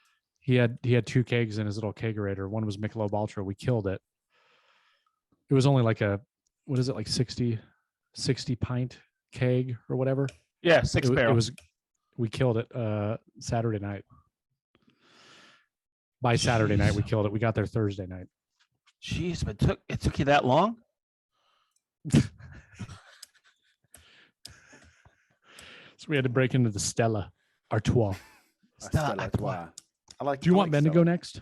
He had 2 kegs in his little kegerator. One was Michelob Ultra. We killed it. It was only like what is it, like 60 pint keg or whatever. Yeah, 6 barrel. We killed it Saturday night. By Saturday night, we killed it. We got there Thursday night. Jeez, but it took you that long? So we had to break into the Stella Artois. Stella Artois. Do you want Ben to go next?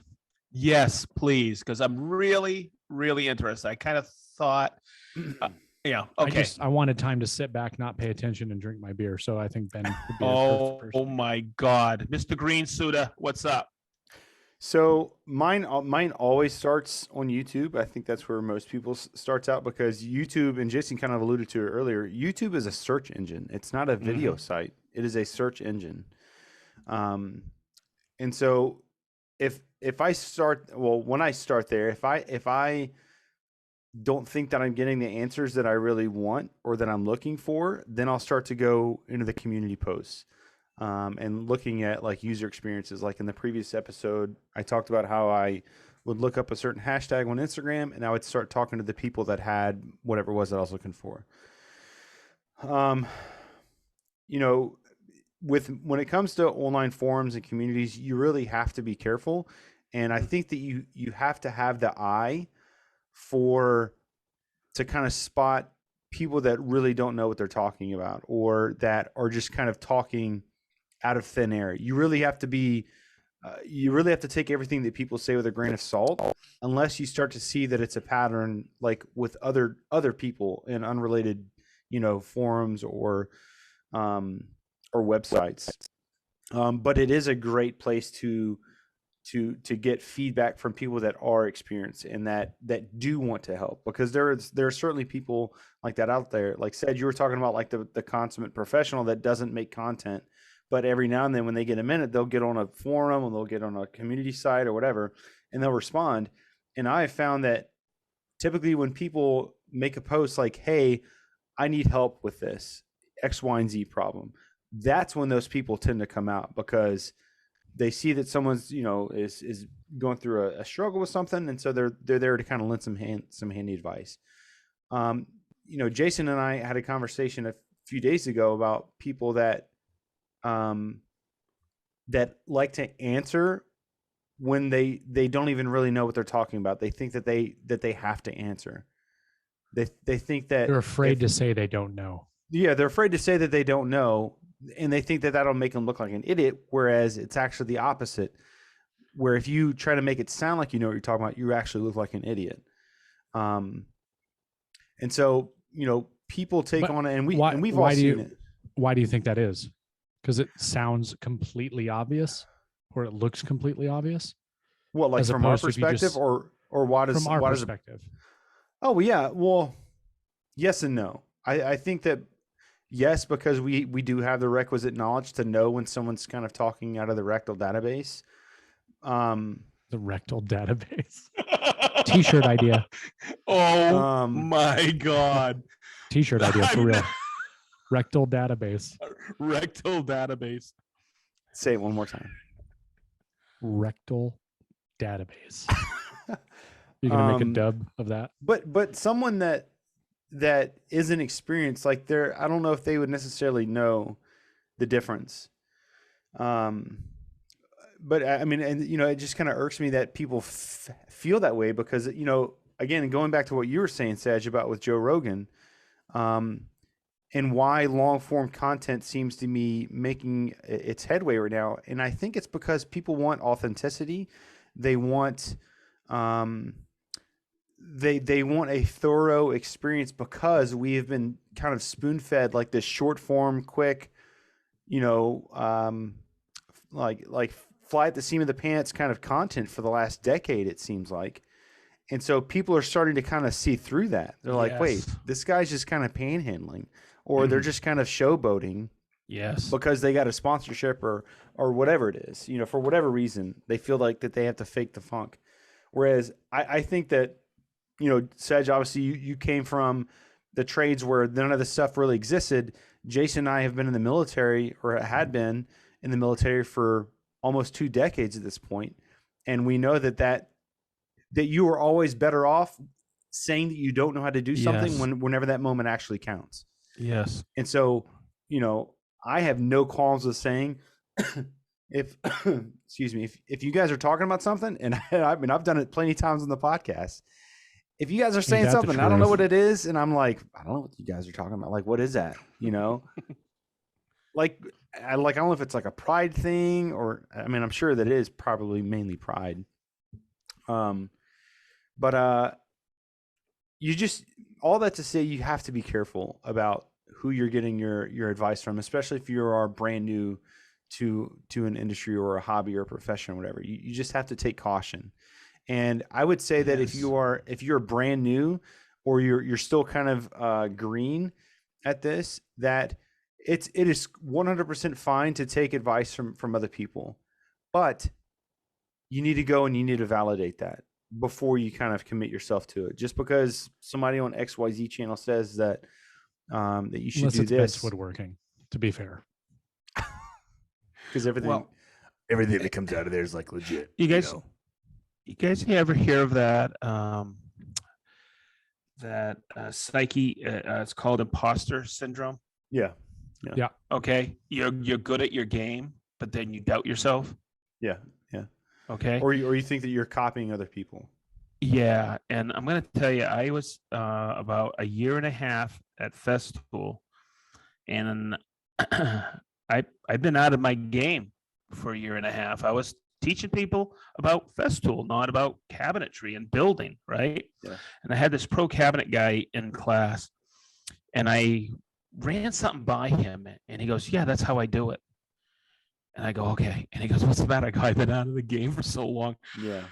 Yes, please, because I'm really, really interested. I kind of thought, yeah, okay. I wanted time to sit back, not pay attention, and drink my beer. So I think Ben would be a perfect person. Oh my God, Mr. Green Suda, what's up? So mine always starts on YouTube. I think that's where most people starts out because YouTube, and Jason kind of alluded to it earlier. YouTube is a search engine. It's not a video site. It is a search engine. Um, and so if I start, well, when I start there, if I don't think that I'm getting the answers that I really want or that I'm looking for, then I'll start to go into the community posts. And looking at like user experiences. Like in the previous episode, I talked about how I would look up a certain hashtag on Instagram and I would start talking to the people that had whatever it was that I was looking for. You know, when it comes to online forums and communities, you really have to be careful. And I think that you have to have the eye to kind of spot people that really don't know what they're talking about or that are just kind of talking out of thin air. You really have to take everything that people say with a grain of salt, unless you start to see that it's a pattern, like with other people in unrelated, forums or websites. But it is a great place to get feedback from people that are experienced and that do want to help, because there are certainly people like that out there. Like said, you were talking about like the consummate professional that doesn't make content, but every now and then when they get a minute, they'll get on a forum and they'll get on a community site or whatever, and they'll respond. And I have found that typically when people make a post like, hey, I need help with this X, Y, and Z problem, that's when those people tend to come out, because they see that someone's, is going through a struggle with something. And so they're there to kind of lend some handy advice. Jason and I had a conversation a few days ago about people that like to answer when they don't even really know what they're talking about. They think that they have to answer. They think that they're afraid to say they don't know. Yeah, they're afraid to say that they don't know, and they think that that'll make them look like an idiot, whereas it's actually the opposite, where if you try to make it sound like you know what you're talking about, you actually look like an idiot. And so, people take on it, and we've all seen it. Why do you think that is? Because it sounds completely obvious, or it looks completely obvious? What, like from our perspective, or what is from our perspective? Oh, yeah. Well, yes and no. I think that yes, because we do have the requisite knowledge to know when someone's kind of talking out of the rectal database. The rectal database. T-shirt idea. Oh my God. T-shirt idea for real. Rectal database. Rectal database. Say it one more time. Rectal database. You're gonna make a dub of that. But someone that isn't experienced, like I don't know if they would necessarily know the difference. But I mean, and it just kind of irks me that people feel that way, because again, going back to what you were saying, Saj, about with Joe Rogan, and why long form content seems to be making its headway right now. And I think it's because people want authenticity. They want they want a thorough experience, because we have been kind of spoon fed like this short form, quick, like fly at the seam of the pants kind of content for the last decade, it seems like. And so people are starting to kind of see through that. They're like, wait, this guy's just kind of panhandling, or they're just kind of showboating. Yes. Because they got a sponsorship or whatever it is, for whatever reason, they feel like that they have to fake the funk. Whereas I think that, Sedge, obviously you came from the trades where none of this stuff really existed. Jason and I have been in the military, or had been in the military for almost 2 decades at this point. And we know that you are always better off saying that you don't know how to do something whenever that moment actually counts. Yes. And so, I have no qualms with saying if excuse me, if you guys are talking about something, and I've done it plenty of times on the podcast. If you guys are saying something, I don't know what it is, and I'm like, I don't know what you guys are talking about. Like, what is that? Like I don't know if it's like a pride thing, or I'm sure that it is probably mainly pride. But you just, all that to say, you have to be careful about who you're getting your advice from, especially if you are brand new to an industry or a hobby or a profession or whatever. You just have to take caution. And I would say that if you're brand new or you're still kind of green at this, that it is 100% fine to take advice from other people, but you need to go and you need to validate that before you kind of commit yourself to it. Just because somebody on XYZ channel says that that you should Unless do it's this, Woodworking, to be fair, because everything that comes out of there is like legit. You guys ever hear of that psyche? It's called imposter syndrome. Yeah. Okay, you're good at your game, but then you doubt yourself. Yeah. Okay. Or you think that you're copying other people. Yeah, and I'm going to tell you, I was about a year and a half at Festool, and I've been out of my game for a year and a half. I was teaching people about Festool, not about cabinetry and building, right? Yeah. And I had this pro cabinet guy in class, and I ran something by him, and he goes, "Yeah, that's how I do it." And I go, "Okay." And he goes, "What's the matter? I've been out of the game for so long." Yeah,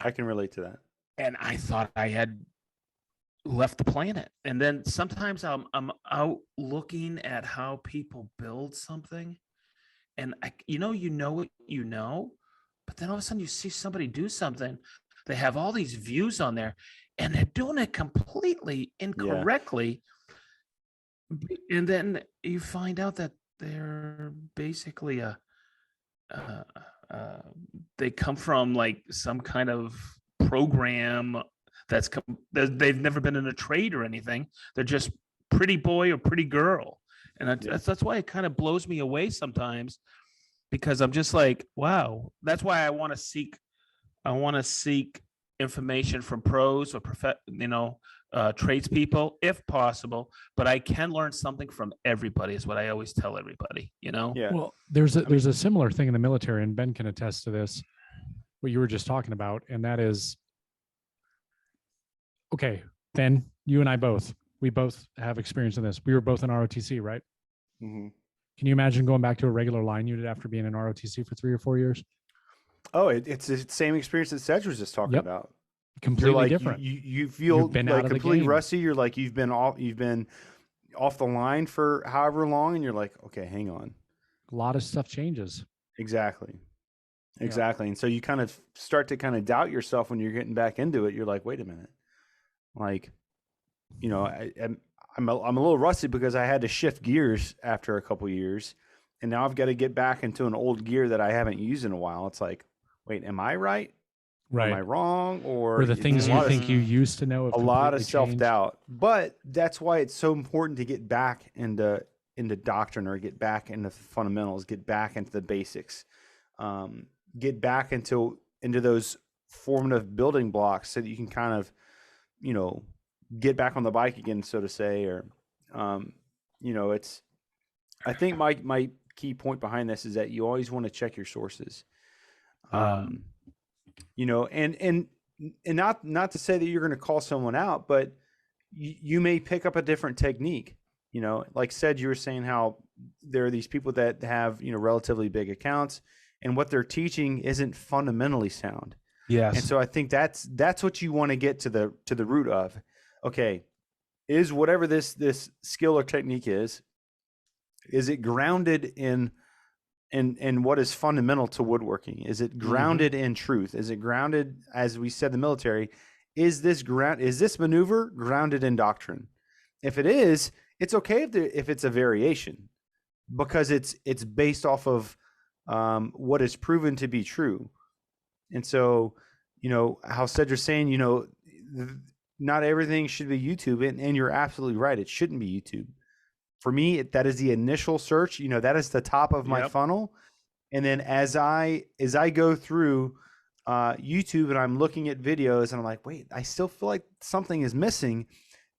I can relate to that. And I thought I had left the planet. And then sometimes I'm out looking at how people build something, and you know what you know, but then all of a sudden you see somebody do something. They have all these views on there, and they're doing it completely incorrectly. Yeah. And then you find out that they're basically they come from like some kind of program they've never been in a trade or anything. They're just pretty boy or pretty girl, and that's why it kind of blows me away sometimes, because I'm just like, wow. That's why I want to seek information from pros or tradespeople if possible, but I can learn something from everybody is what I always tell everybody, Yeah. Well, there's a similar thing in the military, and Ben can attest to this, what you were just talking about. And that is, okay, Ben, you and I we both have experience in this. We were both in ROTC, right? Mm-hmm. Can you imagine going back to a regular line unit after being in ROTC for 3 or 4 years? Oh, it's the same experience that Sedge was just talking about. Completely different. You feel like completely rusty. You're like you've been off the line for however long, and you're like, okay, hang on. A lot of stuff changes. Exactly. And so you kind of start to kind of doubt yourself when you're getting back into it. You're like, wait a minute, like, I'm a little rusty because I had to shift gears after a couple years, and now I've got to get back into an old gear that I haven't used in a while. It's like, wait, am I right? Right. Am I wrong? Or the things you think you used to know have a lot of changed. self-doubt. But that's why it's so important to get back into doctrine, or get back into fundamentals, get back into the basics, get back into those formative building blocks so that you can kind of, get back on the bike again, so to say. Or, it's, I think my key point behind this is that you always want to check your sources. And not to say that you're going to call someone out, but you may pick up a different technique. Like said, you were saying how there are these people that have, relatively big accounts, and what they're teaching isn't fundamentally sound. Yes. And so I think that's what you want to get to the root of. Okay, is whatever this skill or technique is it grounded in what is fundamental to woodworking? Is it grounded in truth? Is it grounded, as we said, the military? Is this maneuver grounded in doctrine? If it is, it's okay if it's a variation, because it's based off of what is proven to be true. And so, how Cedric's saying, not everything should be YouTube, and you're absolutely right. It shouldn't be YouTube. For me, that is the initial search. That is the top of my funnel. And then as I go through YouTube and I'm looking at videos and I'm like, wait, I still feel like something is missing.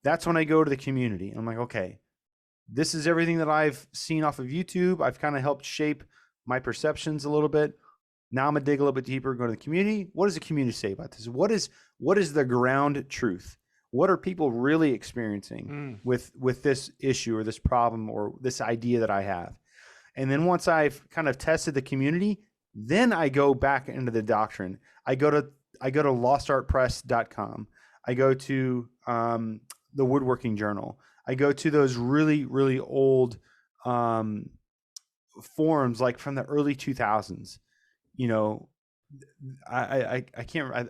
That's when I go to the community. I'm like, okay, this is everything that I've seen off of YouTube. I've kind of helped shape my perceptions a little bit. Now I'm gonna dig a little bit deeper, go to the community. What does the community say about this? What is the ground truth? What are people really experiencing with this issue or this problem or this idea that I have? And then once I've kind of tested the community, then I go back into the doctrine. I go to lostartpress.com. I go to the Woodworking Journal. I go to those really, really old forums, like from the early 2000s. You know, I can't.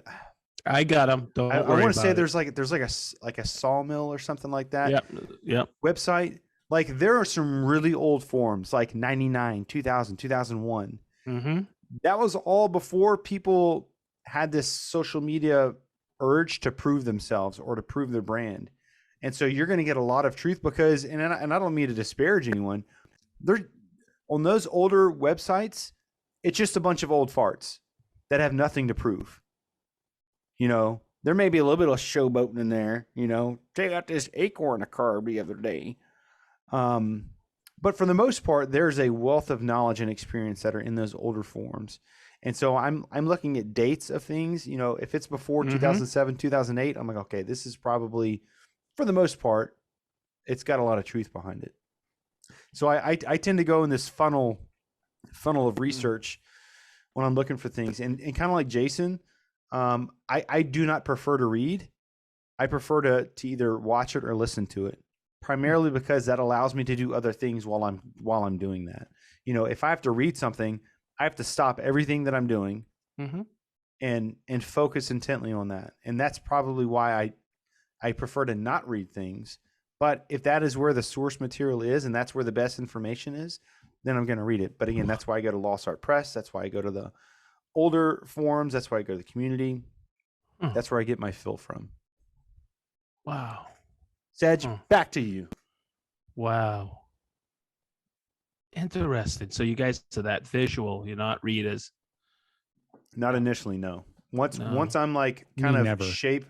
I got them. I want to say there's like a sawmill or something like that. Yep. Website. Like there are some really old forums, like 99, 2000, 2001. Mm-hmm. That was all before people had this social media urge to prove themselves or to prove their brand. And so you're going to get a lot of truth because, and I don't mean to disparage anyone, there on those older websites, it's just a bunch of old farts that have nothing to prove. You know, there may be a little bit of showboating in there, you know, check out this acorn I carved the other day. But for the most part, there's a wealth of knowledge and experience that are in those older forums. And so I'm looking at dates of things, you know, if it's before 2007, 2008, I'm like, okay, this is probably, for the most part, it's got a lot of truth behind it. So I tend to go in this funnel of research when I'm looking for things. And kind of like Jason, I do not prefer to read. I prefer to either watch it or listen to it, primarily because that allows me to do other things while I'm doing that. You know, if I have to read something, I have to stop everything that I'm doing and focus intently on that. And that's probably why I prefer to not read things. But if that is where the source material is and that's where the best information is, then I'm going to read it. But again, that's why I go to Lost Art Press. That's why I go to the older forums. That's why I go to the community. That's where I get my fill from. Wow. Sedge, back to you. Wow. Interesting. So you guys are that visual. You're not readers. Not initially, no. Once I'm like kind of shape.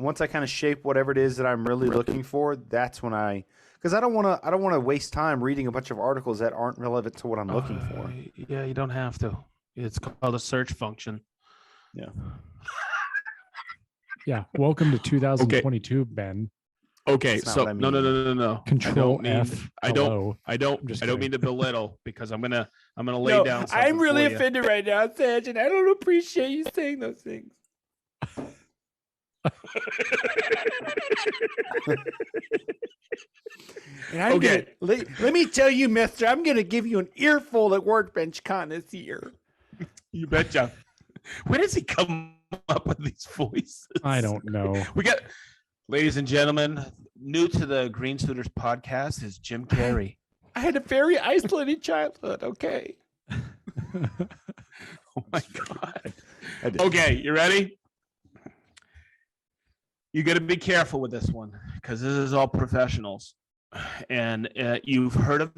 Once I kind of shape whatever it is that I'm really looking for, that's when because I don't want to waste time reading a bunch of articles that aren't relevant to what I'm looking for. Yeah, you don't have to. It's called a search function. Yeah. Yeah. Welcome to 2022, Ben. Okay, so I mean. No. Control F. I don't mean to belittle because I'm gonna lay down. I'm really offended right now, Sedge, and I don't appreciate you saying those things. Okay, let me tell you, mister, I'm going to give you an earful at Workbench Con this year. You betcha. Where does he come up with these voices? I don't know. We got, ladies and gentlemen, new to the Green Suiters podcast is Jim Carrey. I had a very isolated childhood. Okay. Oh my God. Okay, you ready? You got to be careful with this one because this is all professionals, and you've heard of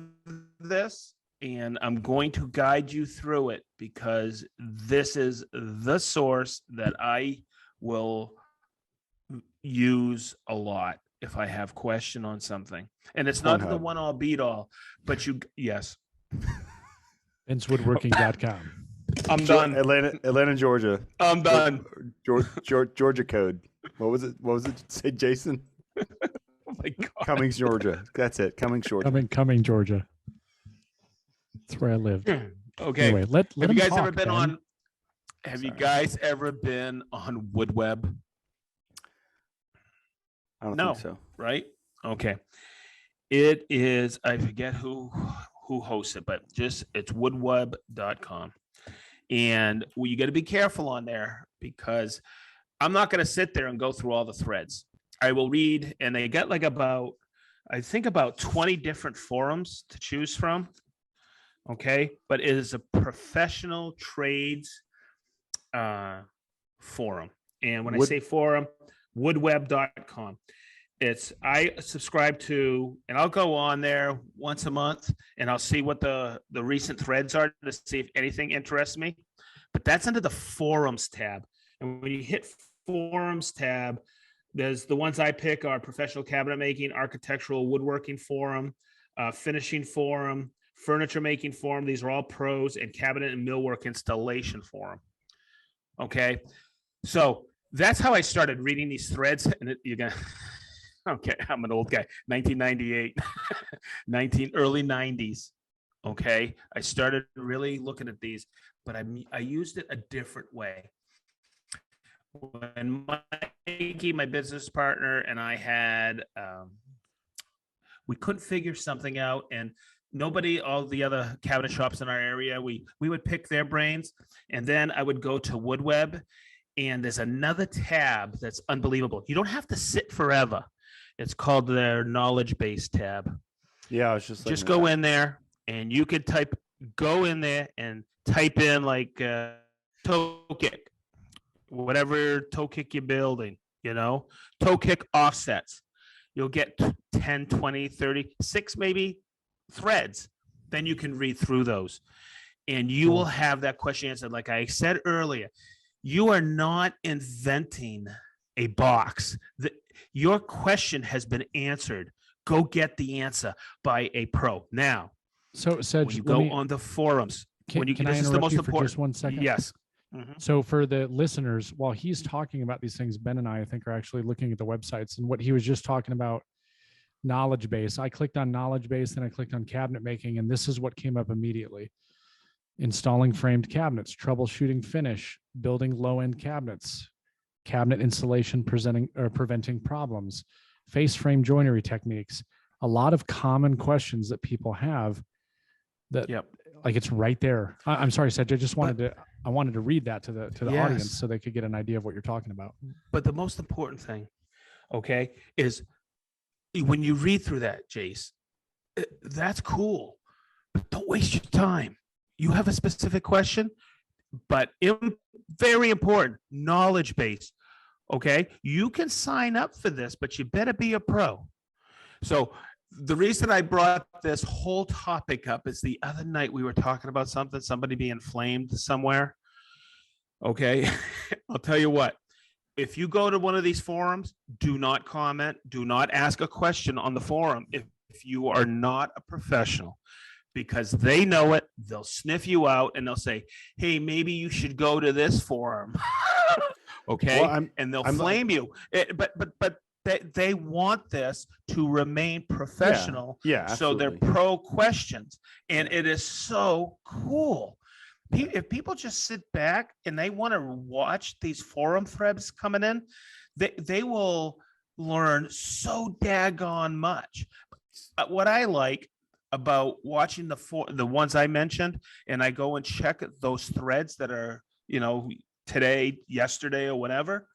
this, and I'm going to guide you through it because this is the source that I will use a lot if I have question on something, and it's not the one all beat all, but yes. BensWoodworking.com. I'm done. Atlanta, Georgia. I'm done. Georgia code. What was it? Say Jason. Oh my God. Cummings, Georgia. That's it. Cummings, Georgia. Coming, Georgia. That's where I live. Okay. Anyway, let have you guys ever been Ben. on? Have you guys ever been on WoodWeb? I don't think so. Right? Okay. It is. I forget who hosts it, but it's woodweb.com. And you got to be careful on there because I'm not going to sit there and go through all the threads. I will read, and they got like about 20 different forums to choose from. Okay. But it is a professional trades forum. And when I say forum, woodweb.com. I subscribe to, and I'll go on there once a month and I'll see what the recent threads are to see if anything interests me. But that's under the forums tab. And when you hit forums tab, there's the ones I pick are professional cabinet making, architectural woodworking forum, finishing forum, furniture making forum. These are all pros, and cabinet and millwork installation forum. Okay. So that's how I started reading these threads. And you're going to, okay, I'm an old guy. 1998, early 90s. Okay. I started really looking at these, but I used it a different way. When Mikey, my business partner, and I had, we couldn't figure something out, and nobody, all the other cabinet shops in our area, we would pick their brains, and then I would go to Woodweb, and there's another tab that's unbelievable. You don't have to sit forever. It's called their knowledge base tab. Yeah, I was just go in there, and you could go in there and type in like toe kick, whatever toe kick you're building, toe kick offsets. You'll get 10, 20, 30, 6 maybe threads. Then you can read through those, and you will have that question answered. Like I said earlier, you are not inventing a box. Your question has been answered. Go get the answer by a pro. Now, so Sedge, when you go on the forums, can I interrupt you for just one second? Yes. Mm-hmm. So for the listeners, while he's talking about these things, Ben and I think are actually looking at the websites, and what he was just talking about, knowledge base. I clicked on knowledge base, then I clicked on cabinet making, and this is what came up immediately. Installing framed cabinets, troubleshooting finish, building low-end cabinets, cabinet installation preventing problems, face frame joinery techniques. A lot of common questions that people have that like it's right there. I'm sorry, Sedge. I wanted to read that to the audience so they could get an idea of what you're talking about. But the most important thing, okay, is when you read through that, Jace, that's cool, but don't waste your time. You have a specific question, but very important, knowledge base. Okay, you can sign up for this, but you better be a pro. So the reason I brought this whole topic up is the other night we were talking about somebody being flamed somewhere. Okay, I'll tell you what. If you go to one of these forums, do not comment, do not ask a question on the forum if you are not a professional, because they know it. They'll sniff you out and they'll say, hey, maybe you should go to this forum. Okay. Well, and they'll flame you. But they want this to remain professional. Yeah, so they're pro questions. And it is so cool. If people just sit back and they want to watch these forum threads coming in, they will learn so daggone much. What I like about watching the ones I mentioned, and I go and check those threads that are, today, yesterday, or whatever,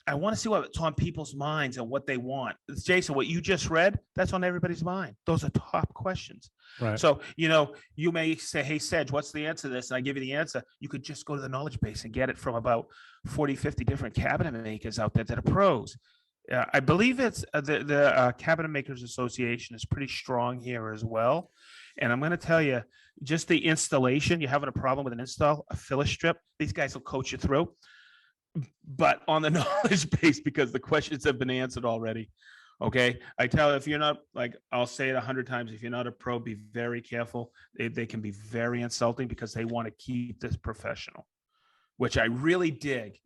I want to see what's on people's minds and what they want. Jason, what you just read, that's on everybody's mind. Those are top questions. Right. So, you may say, hey, Sedge, what's the answer to this? And I give you the answer. You could just go to the knowledge base and get it from about 40, 50 different cabinet makers out there that are pros. I believe it's the Cabinet Makers Association is pretty strong here as well. And I'm going to tell you, just the installation, you're having a problem with an install, a filler strip, these guys will coach you through. But on the knowledge base, because the questions have been answered already. Okay. I tell you, if you're not, like, I'll say it 100 times, if you're not a pro, be very careful. They can be very insulting because they want to keep this professional, which I really dig.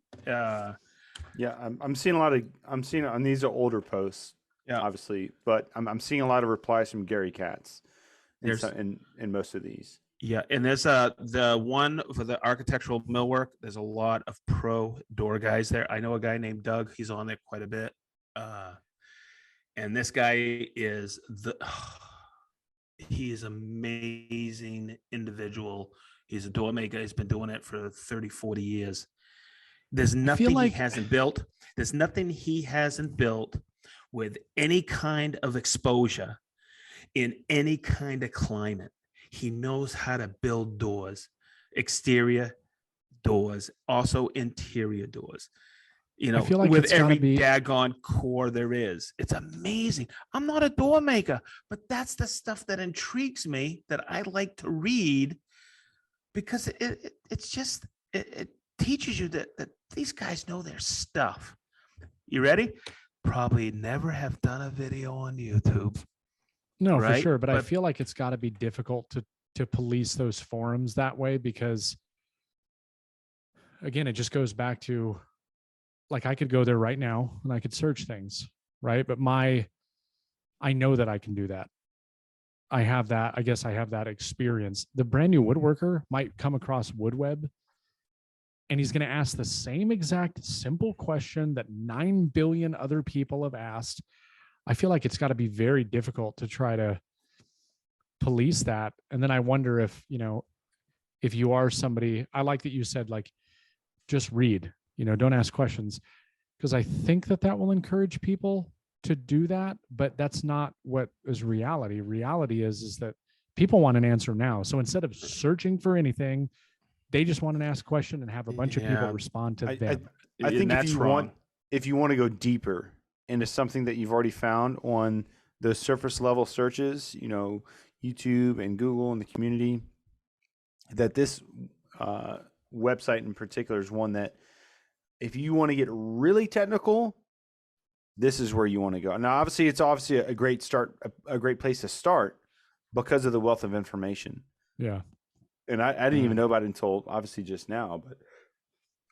Yeah, I'm seeing and these are older posts, obviously, but I'm seeing a lot of replies from Gary Katz in most of these. Yeah, and there's the one for the architectural millwork. There's a lot of pro door guys there. I know a guy named Doug. He's on there quite a bit. And this guy is he is an amazing individual. He's a door maker. He's been doing it for 30, 40 years. There's nothing he hasn't built. There's nothing he hasn't built with any kind of exposure in any kind of climate. He knows how to build doors, exterior doors, also interior doors. I feel like with every daggone core there is. It's amazing. I'm not a door maker, but that's the stuff that intrigues me, that I like to read, because it's just it teaches you that these guys know their stuff. You ready? Probably never have done a video on YouTube. No, right? For sure. But I feel like it's got to be difficult to police those forums that way, because, again, it just goes back to, like, I could go there right now and I could search things, right? But I know that I can do that. I have that. I guess I have that experience. The brand new woodworker might come across WoodWeb, and he's going to ask the same exact simple question that 9 billion other people have asked. I feel like it's got to be very difficult to try to police that. And then I wonder if, if you are somebody, I like that you said, like, just read, don't ask questions, because I think that will encourage people to do that, but that's not what is reality. Reality is that people want an answer now. So instead of searching for anything, they just want to ask a question and have a bunch of people respond to them. I think if you want to go deeper into something that you've already found on those surface level searches, YouTube and Google and the community, that this website in particular is one that if you want to get really technical, this is where you want to go. Now, it's obviously a great place to start because of the wealth of information. Yeah. And I didn't even know about it until obviously just now, but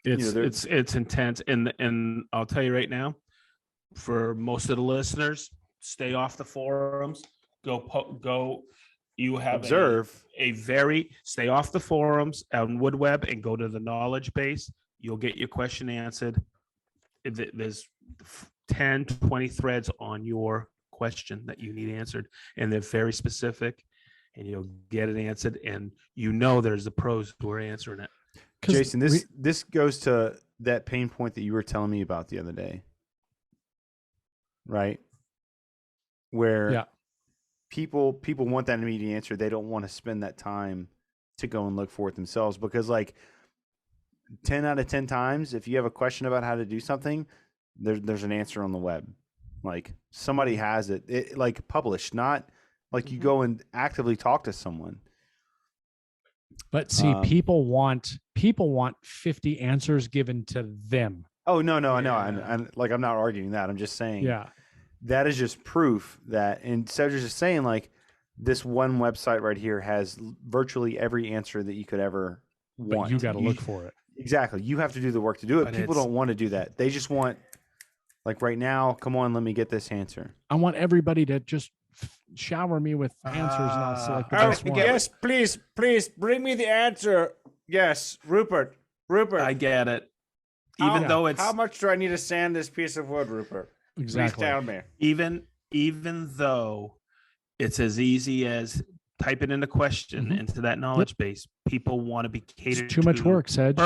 it's intense. And I'll tell you right now, for most of the listeners, stay off the forums. Go. You have stay off the forums on WoodWeb and go to the knowledge base. You'll get your question answered. There's 10, 20 threads on your question that you need answered, and they're very specific, and you'll get it answered, and there's the pros who are answering it. Jason, this goes to that pain point that you were telling me about the other day, right? Where people want that immediate answer. They don't want to spend that time to go and look for it themselves, because like 10 out of 10 times, if you have a question about how to do something, there's an answer on the web. Like somebody has it like published, not like you go and actively talk to someone. But see, people want 50 answers given to them. Oh, no, I know. I'm not arguing that. I'm just saying that is just proof that instead of just saying like this one website right here has virtually every answer that you could ever want. But you got to look for it. Exactly. You have to do the work to do it. But people don't want to do that. They just want, like, right now, come on, let me get this answer. I want everybody to just shower me with answers and I'll select the best one. Yes, please bring me the answer. Yes, Rupert. I get it. How much do I need to sand this piece of wood, Rupert? Exactly. Please tell me. Even though it's as easy as typing in a question into that knowledge base, people want to be catered it's too much work, Sedge.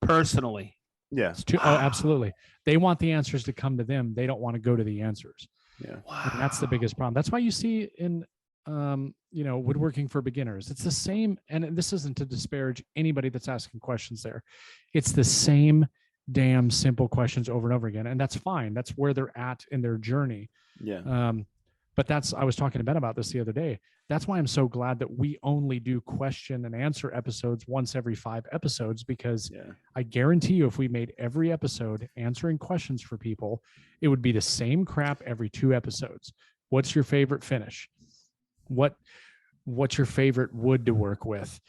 Personally. Yeah. Absolutely. They want the answers to come to them. They don't want to go to the answers. Yeah. Wow. And that's the biggest problem. That's why you see in woodworking for beginners, it's the same. And this isn't to disparage anybody that's asking questions there. It's the same damn simple questions over and over again. And that's fine. That's where they're at in their journey. Yeah. But I was talking to Ben about this the other day. That's why I'm so glad that we only do question and answer episodes once every 5 episodes, because I guarantee you, if we made every episode answering questions for people, it would be the same crap every 2 episodes. What's your favorite finish? What's your favorite wood to work with?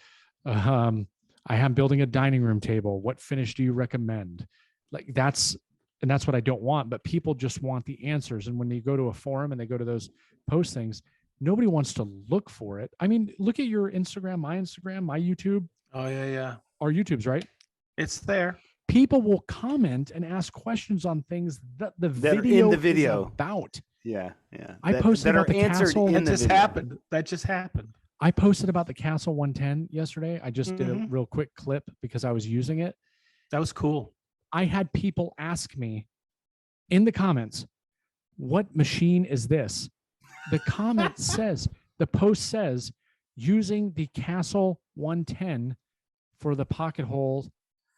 I am building a dining room table. What finish do you recommend? Like that's what I don't want, but people just want the answers. And when they go to a forum and they go to those post things, nobody wants to look for it. I mean, look at your Instagram, my YouTube. Oh, yeah. Our YouTube's, right? It's there. People will comment and ask questions on things that the video is about. Yeah. I posted about the castle. That just happened. I posted about the Castle 110 yesterday. I just did a real quick clip because I was using it. That was cool. I had people ask me in the comments, what machine is this? The comment the post says, using the Castle 110 for the pocket hole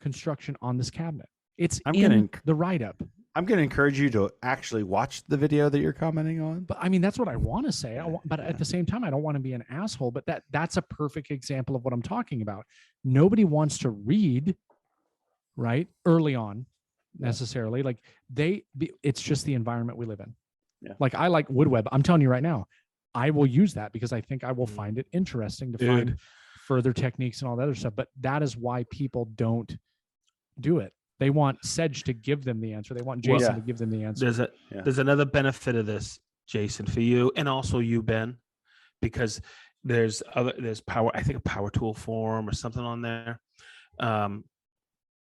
construction on this cabinet. It's in the write-up. I'm going to encourage you to actually watch the video that you're commenting on. But I mean, that's what I want to say. But at the same time, I don't want to be an asshole. But that's a perfect example of what I'm talking about. Nobody wants to read, right, early on necessarily. Like it's just the environment we live in. Yeah. Like I like WoodWeb. I'm telling you right now, I will use that because I think I will find it interesting to find further techniques and all that other stuff. But that is why people don't do it. They want Sedge to give them the answer. They want Jason to give them the answer. There's another benefit of this, Jason, for you, and also you, Ben. because there's power, I think a power tool forum or something on there.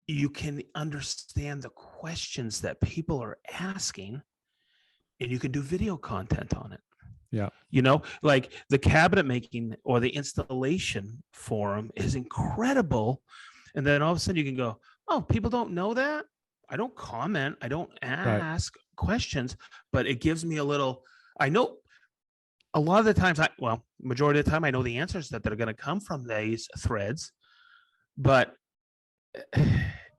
You can understand the questions that people are asking, and you can do video content on it. Yeah. Like the cabinet making or the installation forum is incredible. And then all of a sudden you can go, oh, people don't know that. I don't comment. I don't ask questions, but it gives me I know a lot of the times, majority of the time I know the answers that are going to come from these threads, but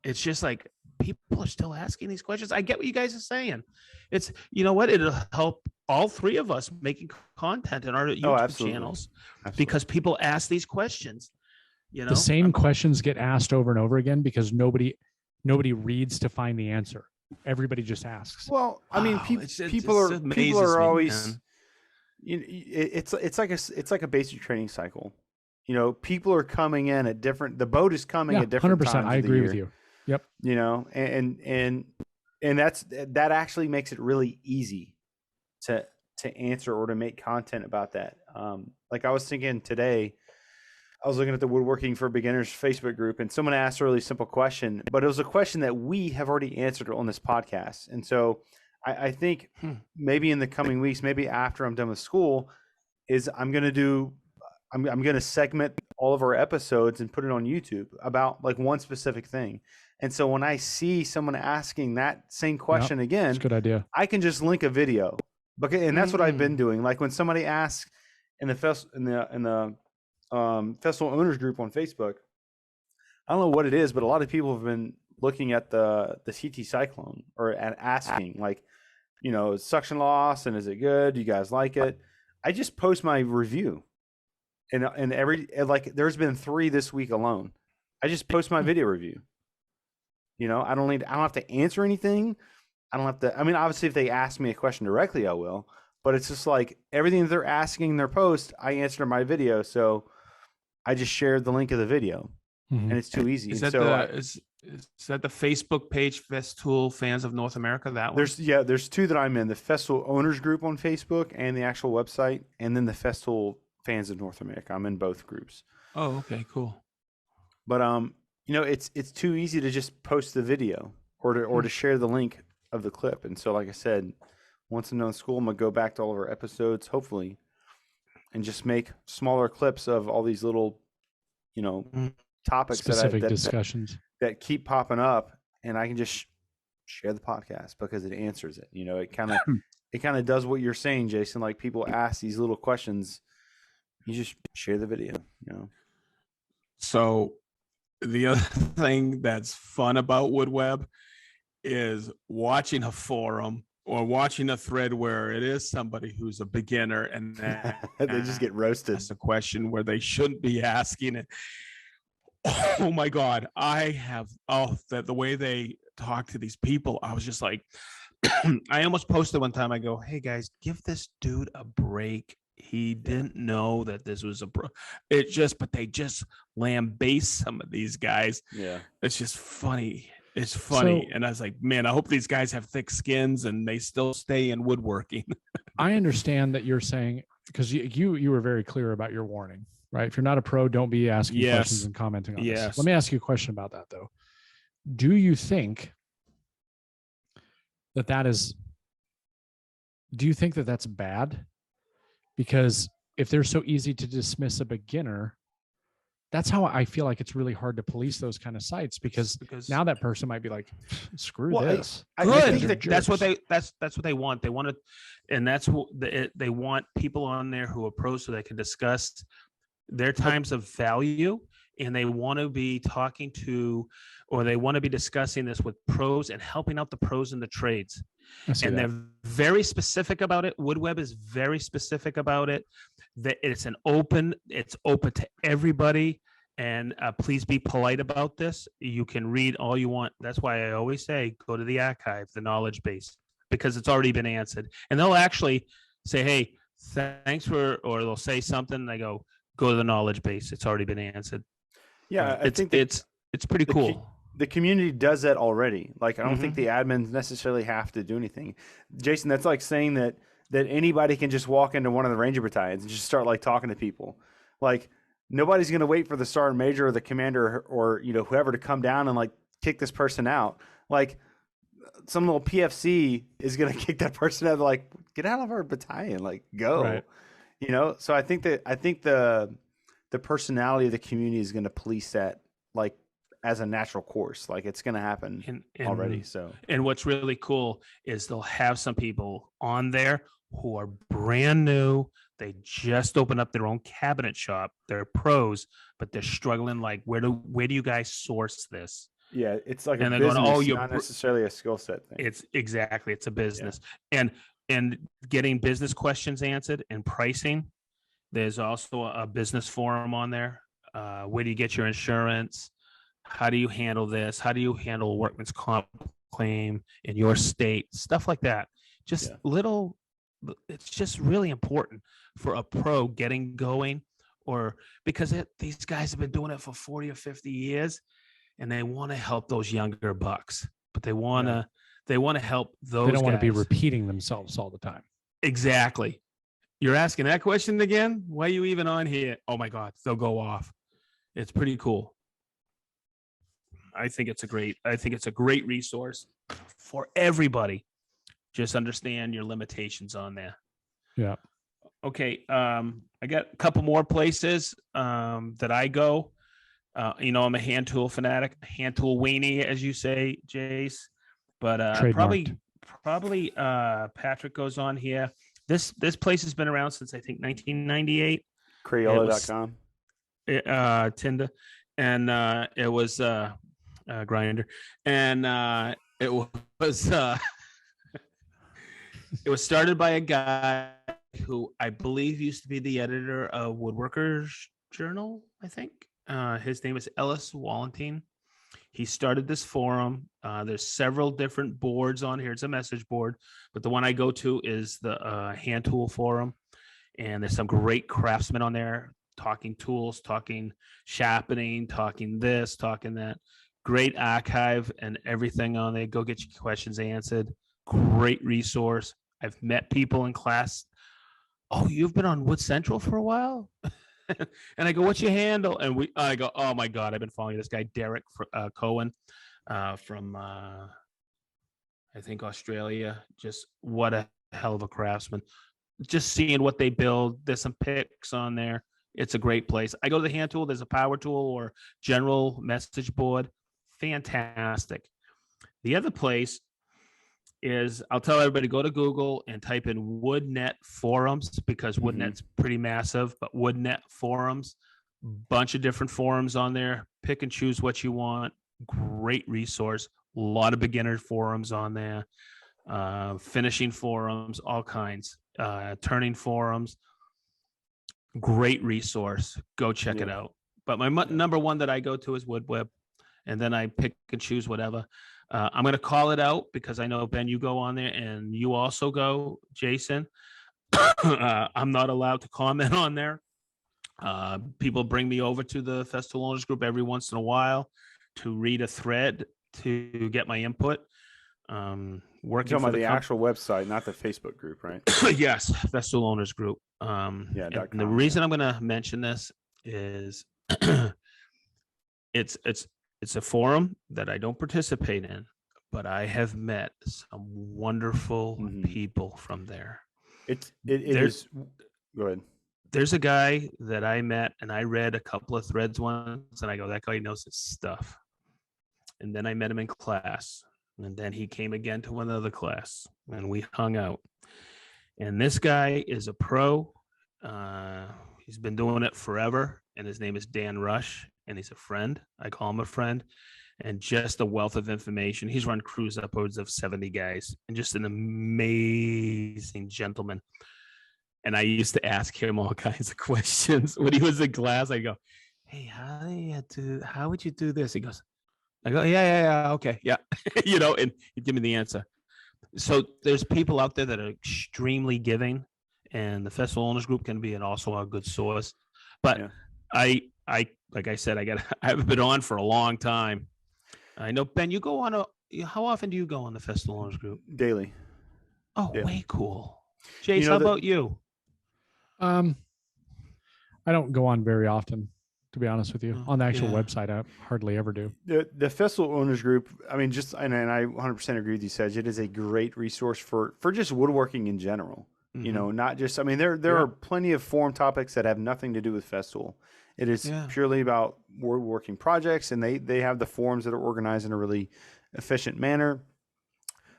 it's just like people are still asking these questions. I get what you guys are saying. It's, it'll help all three of us making content in our YouTube channels because people ask these questions. The same questions get asked over and over again because nobody reads to find the answer. Everybody just asks. Well, I mean, people are always, it's like a basic training cycle. People are coming in at different. The boat is coming at different 100%. Times. I agree with you. Yep. And that actually makes it really easy to answer or to make content about that. Like I was thinking today, I was looking at the Woodworking for Beginners Facebook group, and someone asked a really simple question, but it was a question that we have already answered on this podcast. And so I think maybe in the coming weeks, maybe after I'm done with school, I'm going to segment all of our episodes and put it on YouTube about like one specific thing. And so when I see someone asking that same question again, that's a good idea. I can just link a video. And that's what I've been doing. Like when somebody asks in the festival owners group on Facebook, I don't know what it is, but a lot of people have been looking at the CT Cyclone or asking like, suction loss and is it good? Do you guys like it? I just post my review, and there's been 3 this week alone. I just post my video review. I don't have to answer anything. I don't have to. I mean, obviously, if they ask me a question directly, I will. But it's just like everything that they're asking in their post, I answer in my video. So I just shared the link of the video, and it's too easy. Is that the Facebook page, Festool Fans of North America? That one? There's 2 that I'm in: the Festool Owners Group on Facebook and the actual website, and then the Festool Fans of North America. I'm in both groups. Oh, okay, cool. But it's too easy to just post the video or to share the link of the clip. And so, like I said, once I'm done with school, I'm gonna go back to all of our episodes, hopefully, and just make smaller clips of all these little, topics specific discussions that keep popping up, and I can just share the podcast because it answers it. It kind of does what you're saying, Jason. Like people ask these little questions, you just share the video. So the other thing that's fun about WoodWeb is watching a forum or watching a thread where it is somebody who's a beginner and they just get roasted. That's a question where they shouldn't be asking it. Oh my God. The way they talk to these people, I was just like, I almost posted one time. I go, hey guys, give this dude a break. He didn't know that this was but they just lambaste some of these guys. Yeah. It's just funny. It's funny. So, and I was like, man, I hope these guys have thick skins and they still stay in woodworking. I understand that you're saying, because you were very clear about your warning, right? If you're not a pro, don't be asking questions and commenting on this. Let me ask you a question about that though. Do you think that's bad? Because if they're so easy to dismiss a beginner, that's how I feel like it's really hard to police those kind of sites because now that person might be like, screw this. I think that's what they want. They want to, and that's what they want people on there who are pros so they can discuss their times of value, and they want to be talking to, or they want to be discussing this with pros and helping out the pros in the trades. And they're very specific about it. WoodWeb is very specific about it. That it's open to everybody. And please be polite about this. You can read all you want. That's why I always say, go to the archive, the knowledge base, because it's already been answered. And they'll actually say, hey, thanks for, or they'll say something. And I go to the knowledge base. It's already been answered. Yeah, I think it's pretty cool. The community does that already. Like, I don't think the admins necessarily have to do anything. Jason, that's like saying that that anybody can just walk into one of the Ranger battalions and just start like talking to people. Like nobody's going to wait for the sergeant major or the commander or whoever to come down and like kick this person out. Like some little PFC is going to kick that person out. Like, get out of our battalion, like go, Right. So I think the personality of the community is going to police that like as a natural course. Like it's going to happen already. So, and what's really cool is they'll have some people on there who are brand new. They just opened up their own cabinet shop. They're pros, but they're struggling. Like, where do you guys source this? yeah, it's like And a they're going, business, "Oh, you're not necessarily a skill set thing. It's a business." And getting business questions answered and pricing. There's also a business forum on there. Where do you get your insurance? How do you handle this? How do you handle a workman's comp claim in your state? Stuff like that. Just little. It's just really important for a pro getting going, or because these guys have been doing it for 40 or 50 years, and they want to help those younger bucks, but they want to help those. They don't want to be guys. repeating themselves all the time. Exactly. You're asking that question again? Why are you even on here? Oh my God, they'll go off. It's pretty cool. I think it's a great resource for everybody. Just understand your limitations on there. Yeah. Okay. I got a couple more places that I go. I'm a hand tool fanatic, hand tool weenie, as you say, Jace. But probably Patrick goes on here. This place has been around since I think 1998. Crayola.com. Tinder, and it was Grinder, and it was it was started by a guy who I believe used to be the editor of Woodworkers Journal. I think his name is Ellis Wallentine. He started this forum. There's several different boards on here. It's a message board, but the one I go to is the hand tool forum. And there's some great craftsmen on there talking tools, talking sharpening, talking this, talking that. Great archive and everything on there. Go get your questions answered. Great resource. I've met people in class. Oh, you've been on Wood Central for a while? And I go, what's your handle? And I go, oh my God, I've been following this guy, Derek Cohen from, I think, Australia. Just what a hell of a craftsman. Just seeing what they build. There's some pics on there. It's a great place. I go to the hand tool. There's a power tool or general message board. Fantastic. The other place is, I'll tell everybody, go to Google and type in WoodNet forums, because WoodNet's pretty massive, but WoodNet forums, bunch of different forums on there. Pick and choose what you want. Great resource. A lot of beginner forums on there. Finishing forums, all kinds. Turning forums. Great resource. Go check it out. But my number one that I go to is WoodWeb, and then I pick and choose whatever. I'm going to call it out because I know, Ben, you go on there and you also go, Jason. I'm not allowed to comment on there. People bring me over to the Festival Owners Group every once in a while to read a thread to get my input. Working for the actual website, not the Facebook group, right? Yes, Festival Owners Group. And the reason I'm going to mention this is it's a forum that I don't participate in, but I have met some wonderful people from there. It is. Go ahead. There's a guy that I met, and I read a couple of threads once, and I go, that guy knows his stuff. And then I met him in class, and then he came again to another class, and we hung out. And this guy is a pro. He's been doing it forever, and his name is Dan Rush, and he's a friend. I call him a friend, and just a wealth of information. He's run crews upwards of 70 guys, and just an amazing gentleman. And I used to ask him all kinds of questions when he was in class. I go, hey, how would you do this? He goes, I go, yeah, okay, yeah. And he'd give me the answer. So there's people out there that are extremely giving, and the Festival Owners Group can be also a good source. But I like I said, I haven't been on for a long time. I know, Ben, you go on how often do you go on the Festival Owners Group? Daily. Oh, way cool. Jace, how about you? I don't go on very often, to be honest with you. On the actual Yeah. website, I hardly ever do. The festival owners group, I mean, and I 100% agree with you, Sedge. It is a great resource for just woodworking in general. You know, not just, I mean, there are plenty of forum topics that have nothing to do with festival. It is purely about woodworking projects, and they have the forums that are organized in a really efficient manner.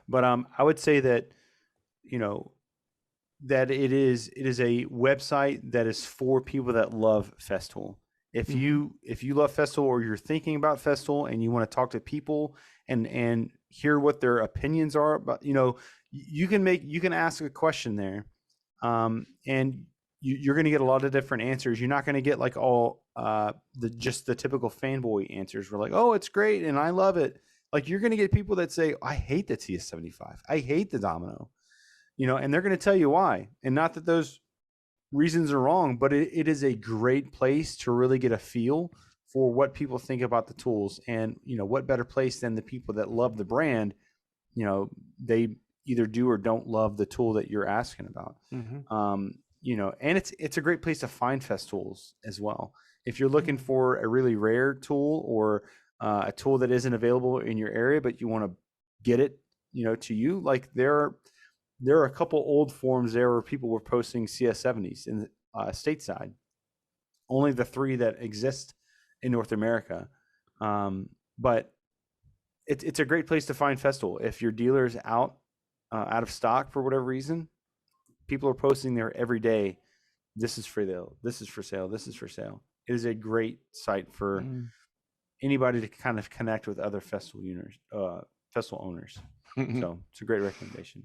But I would say that, you know, that it is a website that is for people that love festival. If you love festival, or you're thinking about festival and you want to talk to people and hear what their opinions are about, you know, you can ask a question there, and you're going to get a lot of different answers. You're not going to get like all the typical fanboy answers. We're like, oh, it's great and I love it. Like, you're going to get people that say, I hate the TS75. I hate the Domino. You know, and they're going to tell you why. And not that those reasons are wrong, but it is a great place to really get a feel for what people think about the tools. And, you know, what better place than the people that love the brand, you know, they either do or don't love the tool that you're asking about. You know, and it's a great place to find fest tools as well. If you're looking for a really rare tool, or a tool that isn't available in your area, but you want to get it, you know, to you, like there are a couple old forums there where people were posting CS70s in stateside. Only the 3 that exist in North America. But it's a great place to find festival. If your dealer is out of stock for whatever reason, people are posting there every day. This is for sale. This is for sale. This is for sale. It is a great site for anybody to kind of connect with other festival owners. So it's a great recommendation.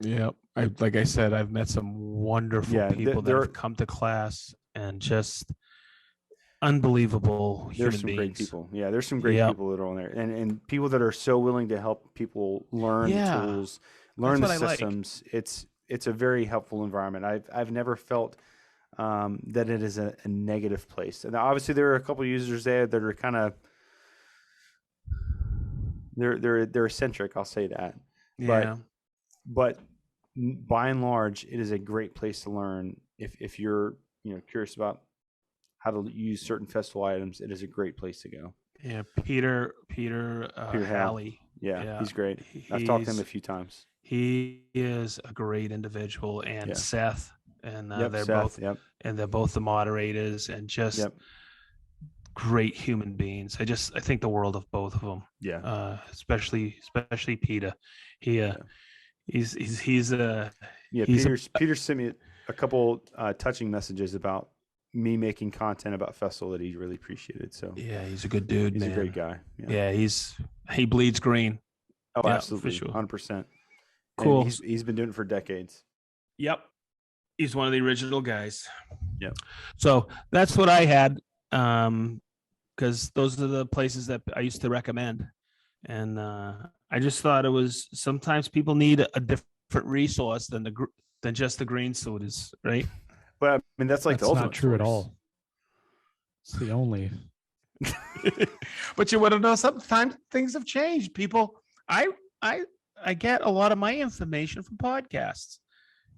Yeah, like I said, I've met some wonderful people that have come to class, and just unbelievable human There's some beings. great people. Yeah, there's some great people that are on there, and people that are so willing to help people learn the tools, learn the systems. Like. It's a very helpful environment. I've never felt that it is a negative place. And obviously, there are a couple of users there that are kind of they're eccentric. I'll say that. Yeah. But by and large, it is a great place to learn. If you're curious about how to use certain festival items, it is a great place to go. Yeah, Peter Halley. Yeah, he's great. I've talked to him a few times. He is a great individual, and Seth, and they're both the moderators, and just great human beings. I think the world of both of them. Yeah. Especially Peter. He's Peter sent me a couple touching messages about me making content about festival that he really appreciated. So yeah, he's a good dude. He's man. a great guy. Yeah, he bleeds green. Oh, absolutely, for sure, 100%. Cool. And he's been doing it for decades. Yep, he's one of the original guys. Yep. So that's what I had, because those are the places that I used to recommend, and I just thought it was sometimes people need a different resource than just the green sodas, right? But I mean, that's the ultimate not true source. at all. It's the only. But you want to know, sometimes things have changed. People, I get a lot of my information from podcasts.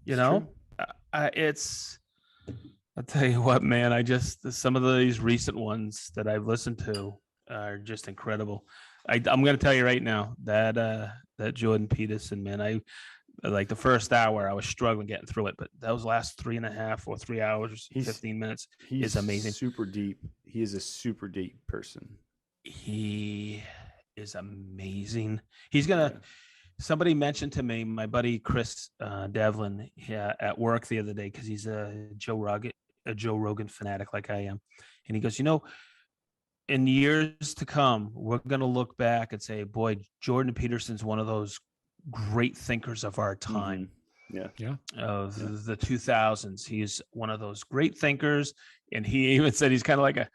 You know, I'll tell you what, man. Some of these recent ones that I've listened to are just incredible. I'm going to tell you right now that Jordan Peterson, man, like the first hour, I was struggling getting through it, but those last 3.5 or 3 hours, 15 minutes is amazing. Super deep. He is a super deep person. He is amazing. Somebody mentioned to me, my buddy Chris Devlin, at work the other day, because he's a Joe Rogan fanatic like I am, and he goes, in years to come, we're going to look back and say, boy, Jordan Peterson's one of those great thinkers of our time. Of the 2000s. He's one of those great thinkers, and he even said he's kind of like a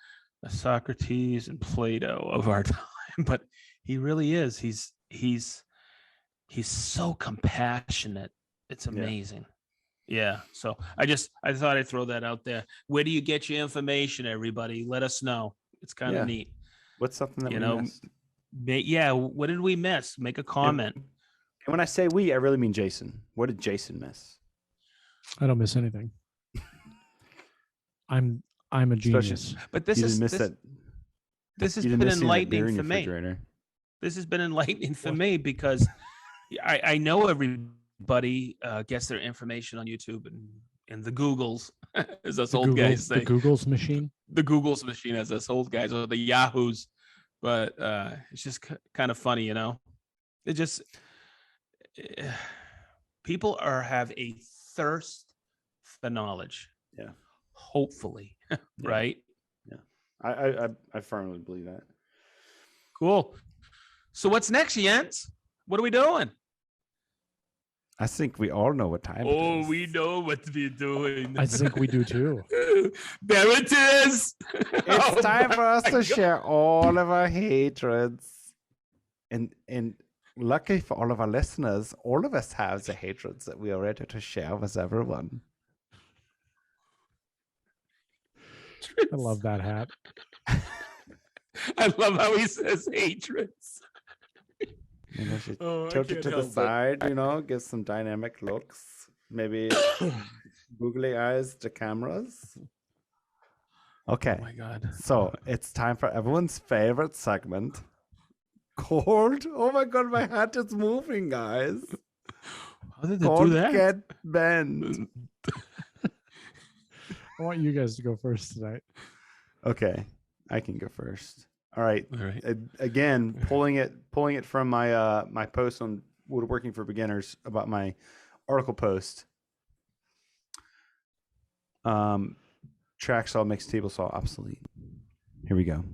Socrates and Plato of our time, but he really is. He's so compassionate. It's amazing. Yeah. So I thought I'd throw that out there. Where do you get your information, everybody? Let us know. It's kind of neat. What's something that we missed? Yeah. What did we miss? Make a comment. And when I say we, I really mean Jason. What did Jason miss? I don't miss anything. I'm a genius. But this You is didn't miss this, that. this has You didn't been miss any of that beer enlightening in for your me. refrigerator. This has been enlightening for me because I know everybody gets their information on YouTube and the Googles, as us old guys say. The Google's machine. The Google's machine, as us old guys, or the Yahoos. But it's just kind of funny, you know. It just people have a thirst for knowledge. Yeah. Hopefully, right? Yeah. I firmly believe that. Cool. So what's next, Jens? What are we doing? I think we all know what time it is. We know what we're doing. I think we do too. There it is. It's time for us to share all of our hatreds. And lucky for all of our listeners, all of us have the hatreds that we are ready to share with everyone. I love that hat. I love how he says hatreds. Maybe I should I tilt it can't to the help it. side, give some dynamic looks. Maybe googly eyes to cameras. Okay. Oh my God. So it's time for everyone's favorite segment called, oh my God, my hat is moving, guys. How did they Called do that? Get Bent. I want you guys to go first tonight. Okay, I can go first. All right. All right. Again, pulling it from my my post on Woodworking for Beginners about my article post. Track saw makes table saw obsolete. Here we go.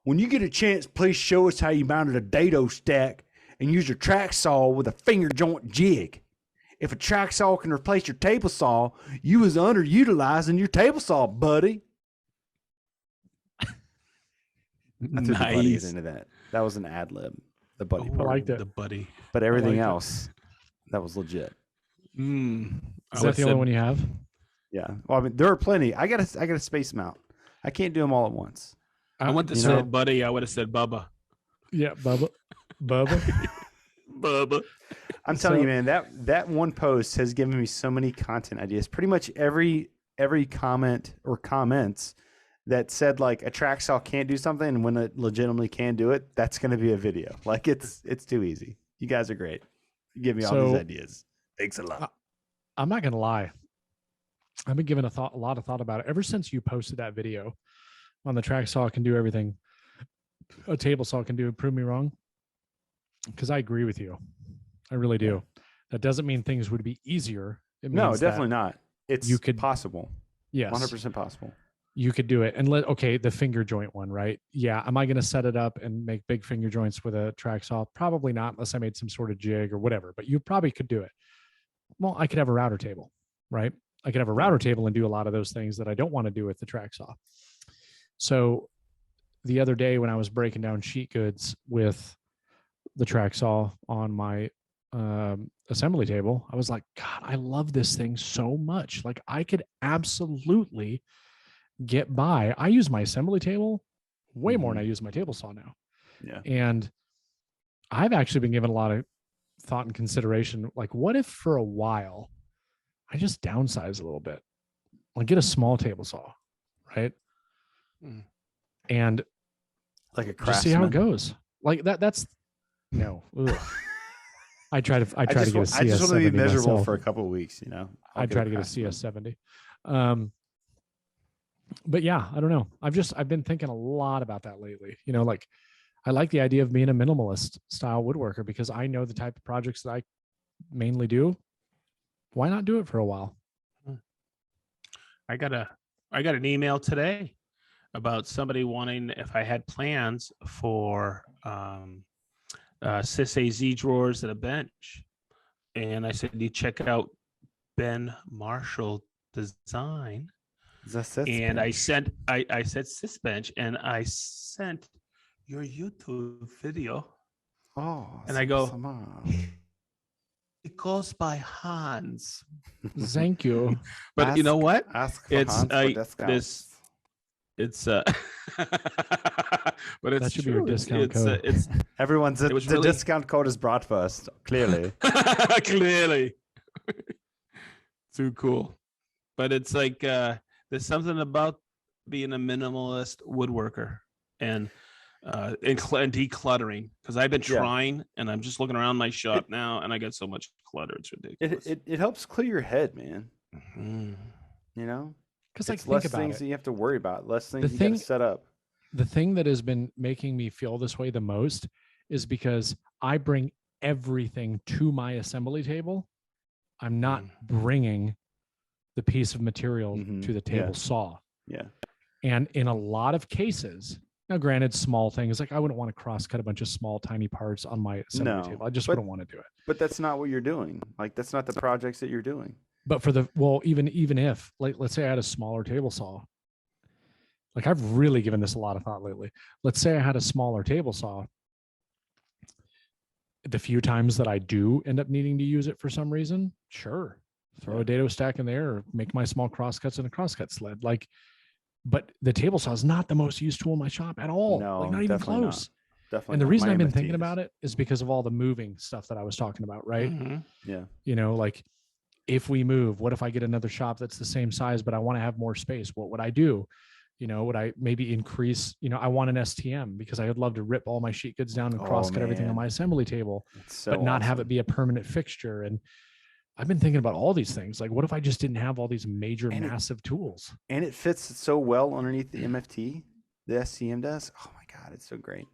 When you get a chance, please show us how you mounted a dado stack and use your track saw with a finger joint jig. If a track saw can replace your table saw, you was underutilizing your table saw, buddy. I threw the buddies into that. That was an ad lib. The buddy I part. liked it. The buddy. But everything liked it. else, that was legit. Is that the only one you have? Yeah. Well, I mean, there are plenty. I got a space mount. I can't do them all at once. I went to You say know? buddy. I would have said Bubba. Yeah, Bubba. Bubba. I'm telling So- you, man, that one post has given me so many content ideas. Pretty much every comment or comments that said like a track saw can't do something, and when it legitimately can do it, that's going to be a video. Like it's too easy. You guys are great. You give me all these So- ideas. Thanks a lot. I'm not gonna lie. I've been giving a lot of thought about it ever since you posted that video on the track saw can do everything a table saw can do. Prove me wrong, because I agree with you. I really do. That doesn't mean things would be easier. It No, means that definitely not. It's you could- possible. Yes, 100% possible. you could do it. And okay, the finger joint one, right? Yeah. Am I going to set it up and make big finger joints with a track saw? Probably not, unless I made some sort of jig or whatever, but you probably could do it. Well, I could have a router table, right? I could have a router table and do a lot of those things that I don't want to do with the track saw. So the other day when I was breaking down sheet goods with the track saw on my assembly table, I was like, God, I love this thing so much. Like I could absolutely get by. I use my assembly table way more than I use my table saw now. Yeah. And I've actually been given a lot of thought and consideration. Like, what if for a while I just downsize a little bit? Like get a small table saw, right? And Like a just see how it Craftsman. goes. Like that's no. Ugh. I try to get a CS70 I just want to be miserable myself. for a couple of weeks, I try to get a Craftsman. CS70. But yeah, I don't know. I've been thinking a lot about that lately. Like I like the idea of being a minimalist style woodworker because I know the type of projects that I mainly do. Why not do it for a while? I got an email today about somebody wanting if I had plans for Cis AZ drawers and a bench, and I said, "You check out Ben Marshall Design." That's it. And I said Cis bench, and I sent your YouTube video. Oh, and I go, Sama. It goes by Hans, Thank you. but you know what? Ask for It's Hans for discounts. It's but it's That should be true. your discount code. It's Everyone's It was the really- discount code is brought first. Clearly, clearly. too cool. But it's like there's something about being a minimalist woodworker and decluttering, because I've been trying and I'm just looking around my shop now and I got so much clutter. It's ridiculous. It helps clear your head, man. Mm. You know, Because like it's think less about things it. that you have to worry about, less things The you got thing- to set up. The thing that has been making me feel this way the most is because I bring everything to my assembly table. I'm not bringing the piece of material to the table saw. Yeah. And in a lot of cases, now granted, small things, like I wouldn't want to cross cut a bunch of small, tiny parts on my assembly table. I just wouldn't want to do it. But that's not what you're doing. Like, that's not the projects that you're doing. But for the, well, even if, like, let's say I had a smaller table saw, like I've really given this a lot of thought lately. Let's say I had a smaller table saw. The few times that I do end up needing to use it for some reason, sure, throw a dado stack in there or make my small crosscuts in a crosscut sled. Like, but the table saw is not the most used tool in my shop at all. No, like not even definitely close. Not. Definitely. And the not. reason My I've been MFT thinking is. about it is because of all the moving stuff that I was talking about, right? Mm-hmm. Yeah. You know, like if we move, what if I get another shop that's the same size, but I want to have more space? What would I do? You know, would I maybe increase, you know, I want an STM because I would love to rip all my sheet goods down and cross cut everything on my assembly table, but not have it be a permanent fixture. And I've been thinking about all these things. Like, what if I just didn't have all these major, massive tools? And it fits so well underneath the MFT. The STM does. Oh my God, it's so great.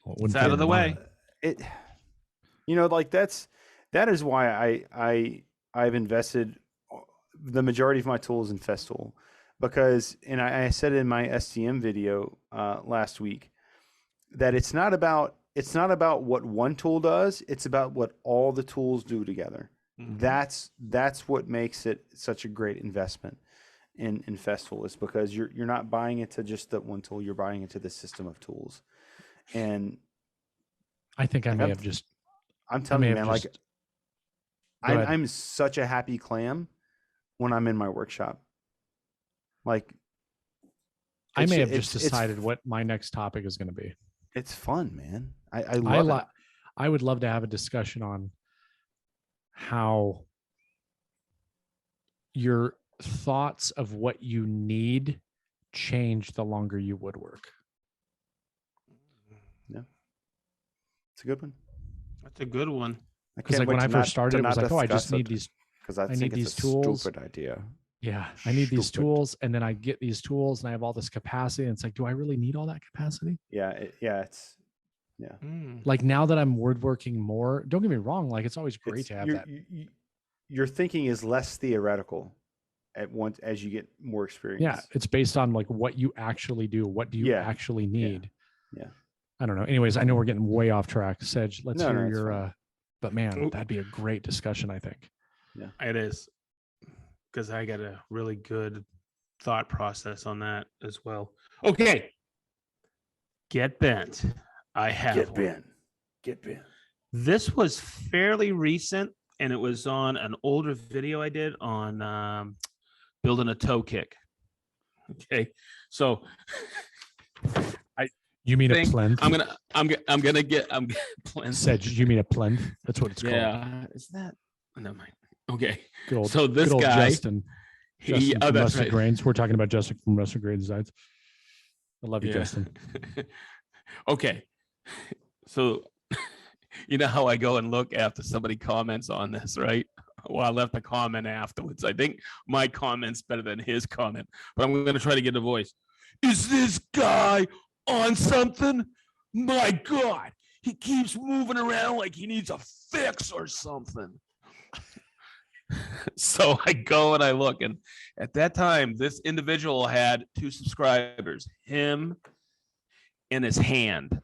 Well, It's out of the way. It, you know, like that is why I've invested the majority of my tools in Festool, because, and I said in my STM video last week that it's not about what one tool does. It's about what all the tools do together. Mm-hmm. That's what makes it such a great investment in Festool, is because you're not buying into just that one tool. You're buying into the system of tools. And I think I like may have just. I'm telling you, man, like I'm such a happy clam when I'm in my workshop. Like, I may have just decided what my next topic is going to be. It's fun, man. I love it. I would love to have a discussion on how your thoughts of what you need change the longer you woodwork. Yeah, it's a good one. That's a good one. Because like when I first started, it was like, oh, I just need these. Because I think need it's these a tools. stupid idea. Yeah, I need these tools, and then I get these tools, and I have all this capacity. And it's like, do I really need all that capacity? Yeah, it's. Like now that I'm woodworking more, don't get me wrong. Like it's always great to have that. Your thinking is less theoretical as you get more experience. Yeah, it's based on like what you actually do. What do you actually need? Yeah. I don't know. Anyways, I know we're getting way off track. Sedge, let's hear your. Fine. But man, that'd be a great discussion, I think. Yeah, it is. Because I got a really good thought process on that as well. Okay. Get bent. I have Get bent. This was fairly recent, and it was on an older video I did on building a toe kick. Okay. So you mean a plinth? I'm gonna get plinth. Sedge, you mean a plinth? That's what it's called. Yeah. Is that? Never mind. Okay. Good old, so this good old guy, Justin from Rustic Grains. We're talking about Justin from Rustic Grains Designs. I love you, Justin. Okay. So you know how I go and look after somebody comments on this, right? Well, I left a comment afterwards. I think my comment's better than his comment, but I'm going to try to get a voice. Is this guy on something? My God, he keeps moving around like he needs a fix or something. So I go and I look, and at that time, this individual had 2 subscribers, him and his hand.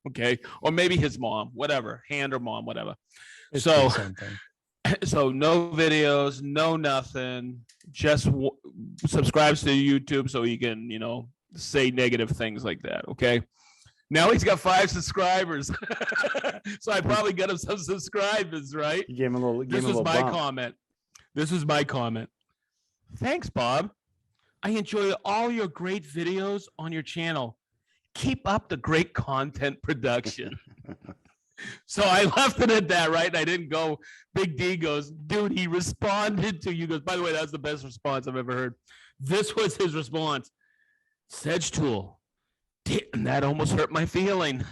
Okay. Or maybe his mom, whatever, hand or mom, whatever. It's so the same thing. So no videos, no nothing, just subscribes to YouTube so he can, say negative things like that. Okay. Now he's got 5 subscribers. So I probably got him some subscribers, right? You gave him a little, this was my bump. comment. This is my comment. Thanks, Bob. I enjoy all your great videos on your channel. Keep up the great content production. So I left it at that, right? And I didn't go. Big D goes, dude, he responded to you. Goes, by the way, that's the best response I've ever heard. This was his response. Sedge tool. Damn, that almost hurt my feeling.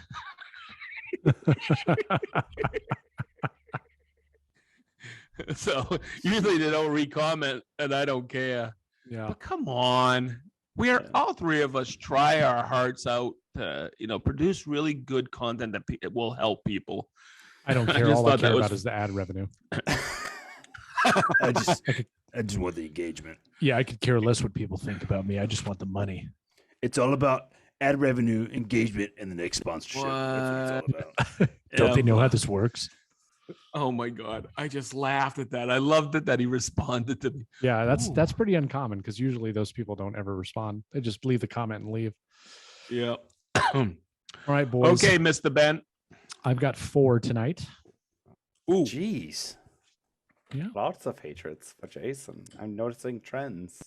So usually they don't re-comment, and I don't care. Yeah. But come on. We are all three of us try our hearts out to, produce really good content that will help people. I don't care. All I care about is the ad revenue. I just want the engagement. Yeah, I could care less what people think about me. I just want the money. It's all about ad revenue, engagement, and the next sponsorship. That's what it's all about. Don't they know how this works? Oh my God. I just laughed at that. I loved it that he responded to me. Yeah, that's pretty uncommon because usually those people don't ever respond. They just leave the comment and leave. Yeah. All right, boys. Okay, Mr. Ben. I've got 4 tonight. Ooh. Jeez. Yeah. Lots of hatreds for Jason. I'm noticing trends.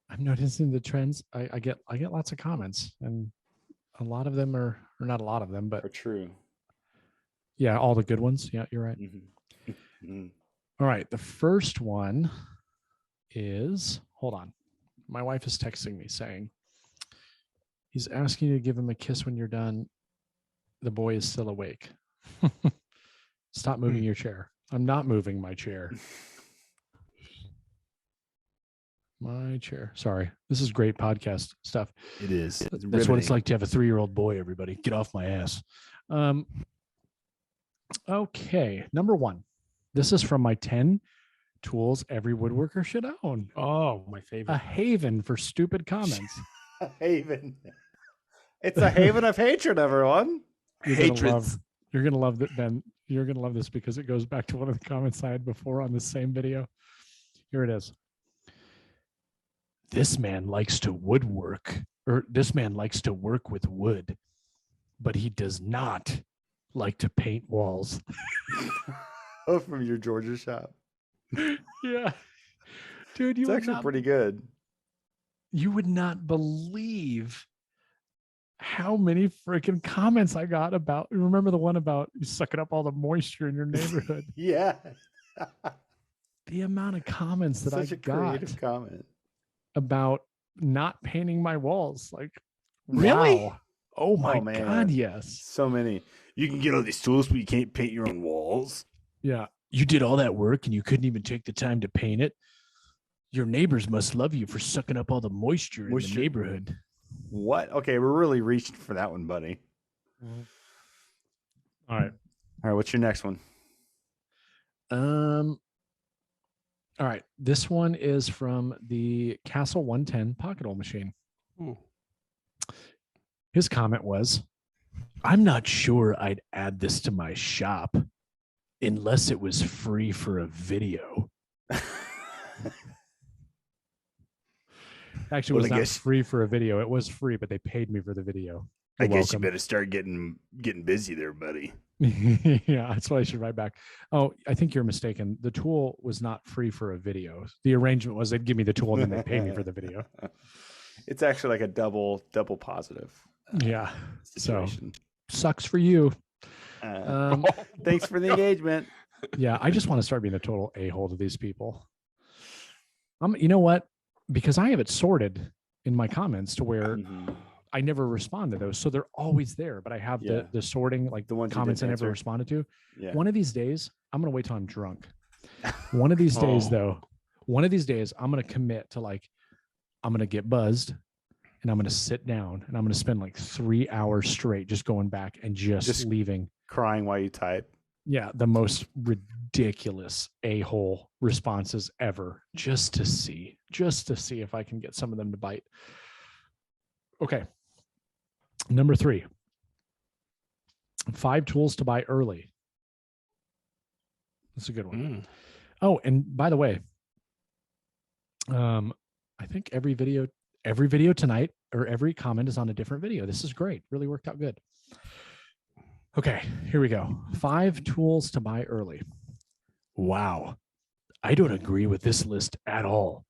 I'm noticing the trends. I get lots of comments, and a lot of them are, or not a lot of them, but are true. Yeah, all the good ones. Yeah, you're right. Mm-hmm. Mm-hmm. All right. The first one is, hold on. My wife is texting me saying, he's asking you to give him a kiss when you're done. The boy is still awake. Stop moving your chair. I'm not moving my chair. My chair. Sorry. This is great podcast stuff. It is. That's what it's like to have a 3-year-old boy, everybody. Get off my ass. Okay. Number 1. This is from my 10 tools every woodworker should own. Oh, my favorite. A haven for stupid comments. A haven. It's a haven of hatred, everyone. You're gonna love that, Ben. You're gonna love this because it goes back to one of the comments I had before on the same video. Here it is. This man likes to woodwork, or this man likes to work with wood, but he does not like to paint walls. Oh, from your Georgia shop. Yeah. Dude, it's actually pretty good. You would not believe how many freaking comments I got about. Remember the one about you sucking up all the moisture in your neighborhood? Yeah. The amount of comments that I got. Creative comment about not painting my walls. Like, really? Wow. Oh my God, yes. So many. You can get all these tools, but you can't paint your own walls. Yeah. You did all that work and you couldn't even take the time to paint it. Your neighbors must love you for sucking up all the moisture in the neighborhood. What? Okay, we're really reaching for that one, buddy. All right. All right, what's your next one? All right. This one is from the Castle 110 pocket hole machine. Ooh. His comment was, I'm not sure I'd add this to my shop unless it was free for a video. Actually, it was not free for a video. It was free, but they paid me for the video. I guess you better start getting busy there, buddy. Yeah, that's what I should write back. Oh, I think you're mistaken. The tool was not free for a video. The arrangement was they'd give me the tool and then they'd pay me for the video. It's actually like a double positive. Yeah. Situation. So sucks for you. Thanks for the engagement. Yeah, I just want to start being a total a-hole to these people. You know what? Because I have it sorted in my comments to where I never respond to those. So they're always there, but I have the sorting, like the ones comments I never responded to. Yeah. One of these days, I'm going to wait till I'm drunk. One of these days, though, I'm going to commit to I'm going to get buzzed and I'm going to sit down and I'm going to spend 3 hours straight just going back and just leaving. Crying while you type. Yeah, the most ridiculous a-hole responses ever, just to see if I can get some of them to bite. Okay. Number 3, 5 tools to buy early. That's a good one. Oh, and by the way, I think every video tonight or every comment is on a different video. This is great. Really worked out good. Okay, here we go. 5 tools to buy early. Wow. I don't agree with this list at all.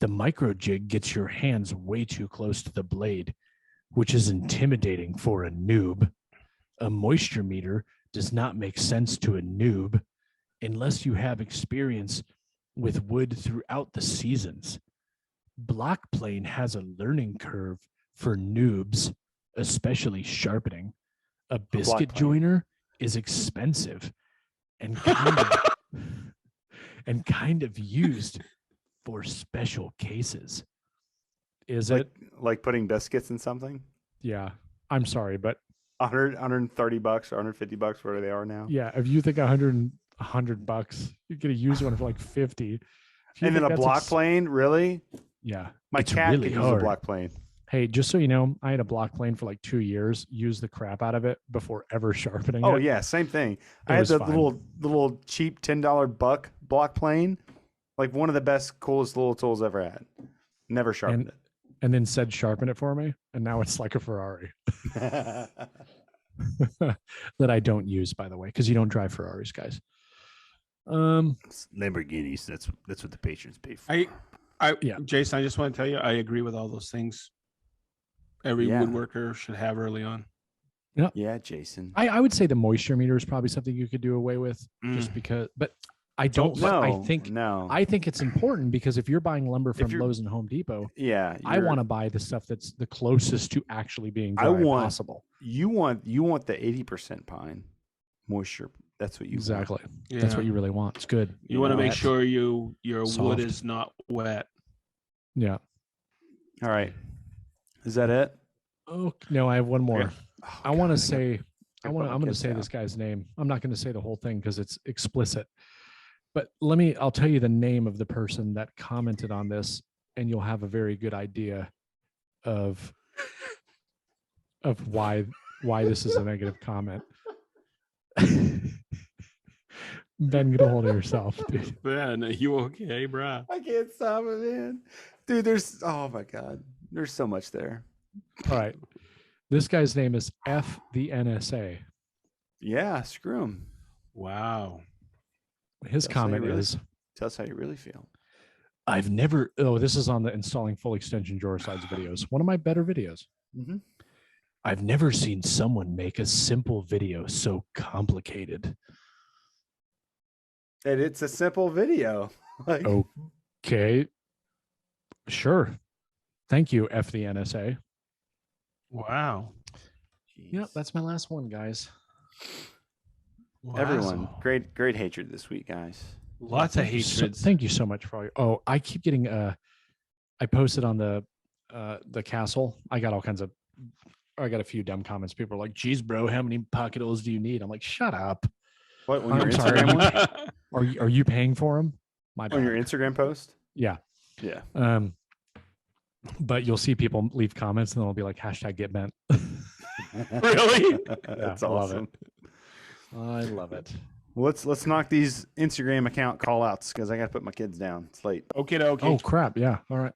The micro jig gets your hands way too close to the blade, which is intimidating for a noob. A moisture meter does not make sense to a noob unless you have experience with wood throughout the seasons. Block plane has a learning curve for noobs, especially sharpening. A biscuit plane. joiner is expensive and kind of used for special cases. Is it? Like putting biscuits in something? Yeah. I'm sorry, but 130 bucks or 150 bucks, where they are now. yeah, if you think $100, you're gonna use one for like 50. If you And then think a that's block plane, really? yeah, My it's cat really could use a hard. block plane. Hey, just so you know, I had a block plane for like 2 years, used the crap out of it before ever sharpening Oh it. yeah, same thing. I It had was the fine. little cheap $10 buck block plane, like one of the best, coolest little tools I ever had. Never sharpened And then said sharpen it for me, and now it's like a Ferrari it. that I don't use, by the way, because you don't drive Ferraris, guys. Lamborghinis. That's what the patrons pay for. Yeah. Jason, I just want to tell you, I agree with all those things. Every Yeah. woodworker should have early on. Yeah, Jason. I would say the moisture meter is probably something you could do away with, just because. But I don't. No, I think no. I think it's important because if you're buying lumber from you're- Lowe's and Home Depot, Yeah, I want to buy the stuff that's the closest to actually being dry possible. You want the 80% pine moisture. That's what you want. Exactly. That's what you really want. It's good. You want to make Wet. sure your Soft. wood is not wet. Yeah. All right. Is that it? Oh no, I have one more. Okay. Oh, I want God, to say. gotta I'm put my going to kids say down. this guy's name. I'm not going to say the whole thing because it's explicit. But I'll tell you the name of the person that commented on this, and you'll have a very good idea of why this is a negative comment. Ben, get a hold of yourself, dude. Ben, are you okay, bro? I can't stop it, man. Dude, oh my God. There's so much there. All right. This guy's name is F the NSA. Yeah, screw him. Wow. His That's how you comment really- is, Tell us how you really feel. I've never, this is on the installing full extension drawer sides videos. One of my better videos. Mm-hmm. I've never seen someone make a simple video so complicated. And it's a simple video. Like, Okay. Sure. Thank you, F the NSA. Wow. Yeah, that's my last one, guys. everyone, Wow. great hatred this week, guys. Lots of Thank you so- hatreds. thank you so much for all your, I keep getting I posted on the castle. I got all kinds of I got a few dumb comments. People are like, geez, bro, how many pocket holes do you need? I'm like, shut up. What, on your I'm sorry. Instagram one? Are you paying for them? My On your bad. Instagram post? Yeah. Yeah. But you'll see people leave comments and they'll be like hashtag get bent. Really? That's I love awesome. I love it. Let's knock these Instagram account call outs because I got to put my kids down. It's late. Okay. Oh crap. Yeah. All right.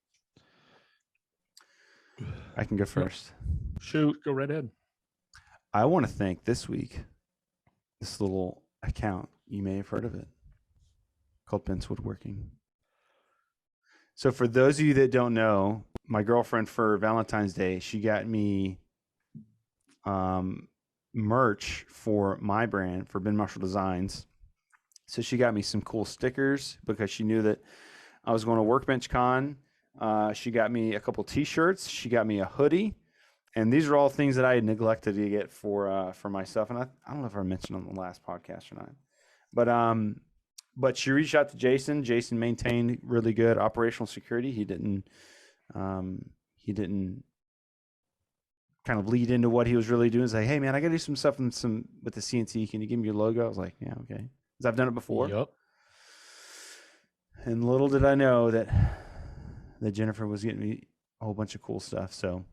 I can go first. Shoot. Go right ahead. I want to thank this week this little account. You may have heard of it, called Ben's Woodworking. So for those of you that don't know, my girlfriend for Valentine's Day, she got me merch for my brand, for Ben Marshall Designs. So she got me some cool stickers because she knew that I was going to Workbench Con. She got me a couple t-shirts. She got me a hoodie. And these are all things that I had neglected to get for myself. And I don't know if I mentioned on the last podcast or not. But she reached out to Jason. Jason maintained really good operational security. He didn't kind of lead into what he was really doing. Say, like, hey man, I got to do some stuff with the CNC. Can you give me your logo? I was like, yeah, okay. Because I've done it before. Yep. And little did I know that Jennifer was getting me a whole bunch of cool stuff. So,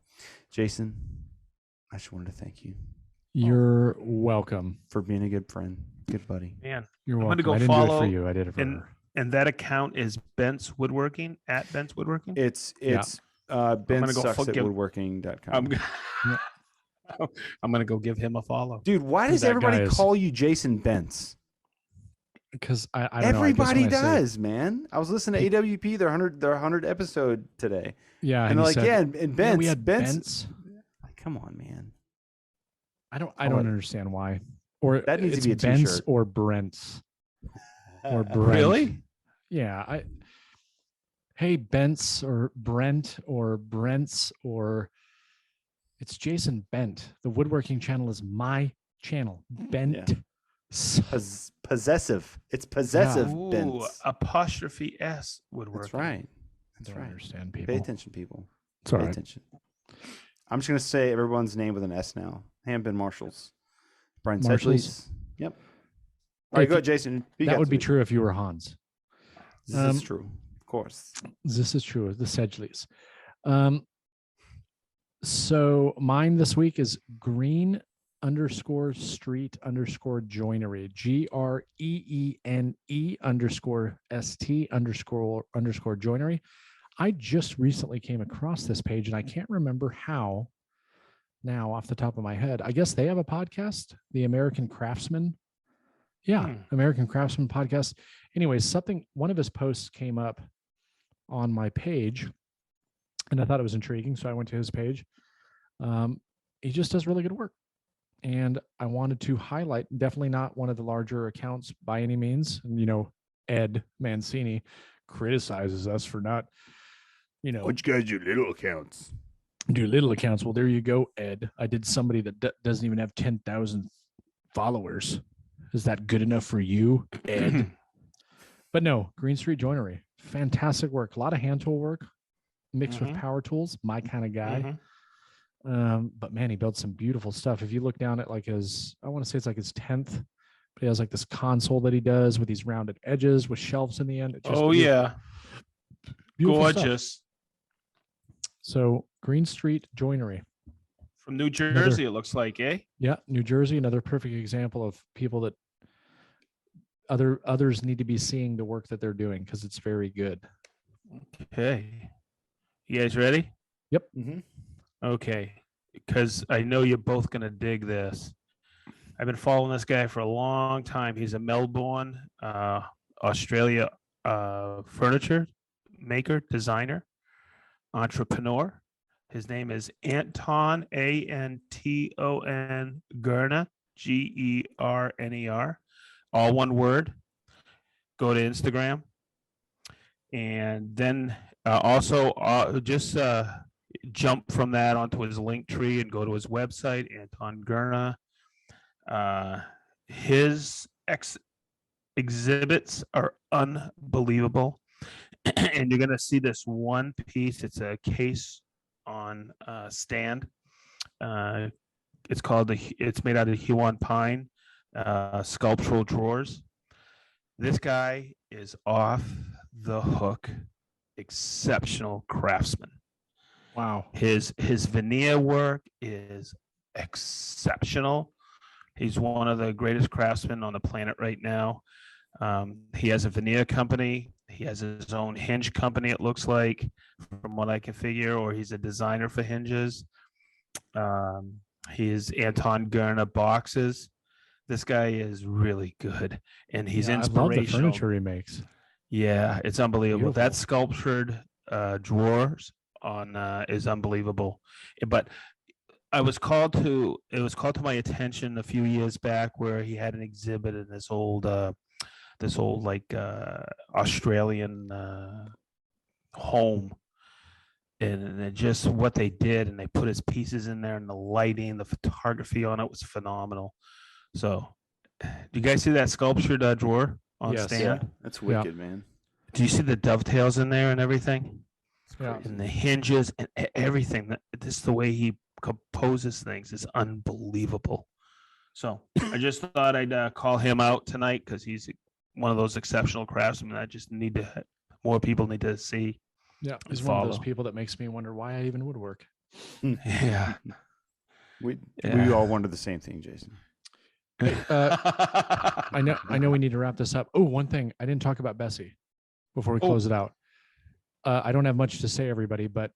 Jason, I just wanted to thank you You're welcome. for being a good friend, good buddy. Man. You're I'm welcome. gonna go I didn't do it follow for you. I did it for and- her. And that account is Bent's Woodworking at Bent's Woodworking. It's Yeah. Ben gonna go sucks at give- woodworking.com. I'm, I'm gonna go give him a follow. Dude, why does That guy everybody is- call you Jason Bentz? Because I don't know. I guess Everybody when I say- does, man. I was listening to AWP, their 100 episode today, Yeah. and they're he like, said, yeah, and Bentz, we had Bentz. Bents. Like, come on, man. I don't understand why. Or That needs to it's be a Bent's t-shirt. or Brent's or Brent. Really? Yeah. Hey, Bent's or Brent or Brent's or it's Jason Bent. The Woodworking channel is my channel. Bent. Possessive. It's possessive. Ooh, Bents. apostrophe S Woodworking. That's right. That's Don't right. understand people. Pay attention, people. It's all Pay right. attention. I'm just gonna say everyone's name with an S now. Hampton Marshalls. Brian Marshalls? Sedgley's. Yep. All right, If go you- ahead, Jason. Who you That got would this be week? true if you were Hans. This is true. Of course. This is true. The Sedgleys. So mine this week is green_street_joinery. GREENE_ST_joinery. I just recently came across this page and I can't remember how now off the top of my head. I guess they have a podcast, the American Craftsman. Yeah, American Craftsman podcast. Anyways, one of his posts came up on my page and I thought it was intriguing. So I went to his page. He just does really good work. And I wanted to highlight, definitely not one of the larger accounts by any means. And, Ed Mancini criticizes us for not, Why don't you guys do little accounts? do little accounts. Well, there you go, Ed. I did somebody that doesn't even have 10,000 followers. Is that good enough for you, Ed? But no, Green Street Joinery, fantastic work. A lot of hand tool work mixed with power tools. My kind of guy. But man, he built some beautiful stuff. If you look down at I want to say it's like his 10th, but he has like this console that he does with these rounded edges with shelves in the end. It's just yeah. beautiful Gorgeous. stuff. So Green Street Joinery. From New Jersey, it looks like, eh? Yeah, New Jersey, another perfect example of people that others need to be seeing the work that they're doing because it's very good. Okay. You guys ready? Yep. Okay. Because I know you're both going to dig this. I've been following this guy for a long time. He's a Melbourne, Australia furniture maker, designer, entrepreneur. His name is Anton, Anton Gerner, Gerner, all one word. Go to Instagram. And then also just jump from that onto his link tree and go to his website, Anton Gerner. His exhibits are unbelievable. And you're going to see this one piece. It's a case on stand. It's made out of Huon pine, sculptural drawers. This guy is off the hook, exceptional craftsman. Wow. His veneer work is exceptional. He's one of the greatest craftsmen on the planet right now. He has a veneer company. He has his own hinge company, it looks like, from what I can figure, or he's a designer for hinges. He is Anton Gerner boxes. This guy is really good, and he's inspirational. I love the furniture he makes. Yeah, it's unbelievable. Beautiful. That sculptured drawers on is unbelievable. But it was called to my attention a few years back where he had an exhibit in this old Australian home, and just what they did, and they put his pieces in there, and the lighting, the photography on it was phenomenal. So, do you guys see that sculptured drawer on stand? Yeah, that's wicked, man. Do you see the dovetails in there and everything? Yeah. And the hinges and everything. This is the way he composes things is unbelievable. So I just thought I'd call him out tonight because he's one of those exceptional craftsmen. More people need to see. Yeah, he's one of those people that makes me wonder why I even woodwork. Yeah. We all wonder the same thing, Jason. I know we need to wrap this up. Oh, one thing I didn't talk about Bessie before we close it out. I don't have much to say, everybody, but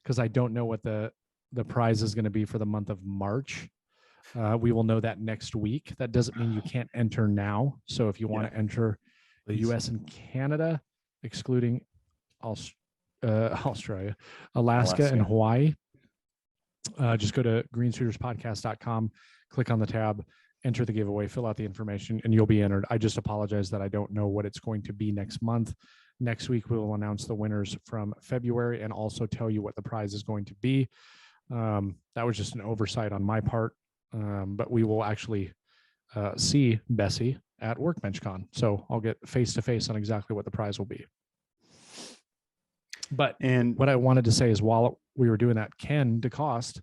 because I don't know what the prize is going to be for the month of March. We will know that next week. That doesn't mean you can't enter now. So if you want to enter the U.S. and Canada, excluding Australia, Alaska, and Hawaii, Just go to greensuiterspodcast.com, click on the tab, enter the giveaway, fill out the information, and you'll be entered. I just apologize that I don't know what it's going to be next month. Next week, we will announce the winners from February and also tell you what the prize is going to be. That was just an oversight on my part, but we will actually see Bessie at WorkbenchCon. So I'll get face-to-face on exactly what the prize will be. But what I wanted to say is while we were doing that, Ken DeCoste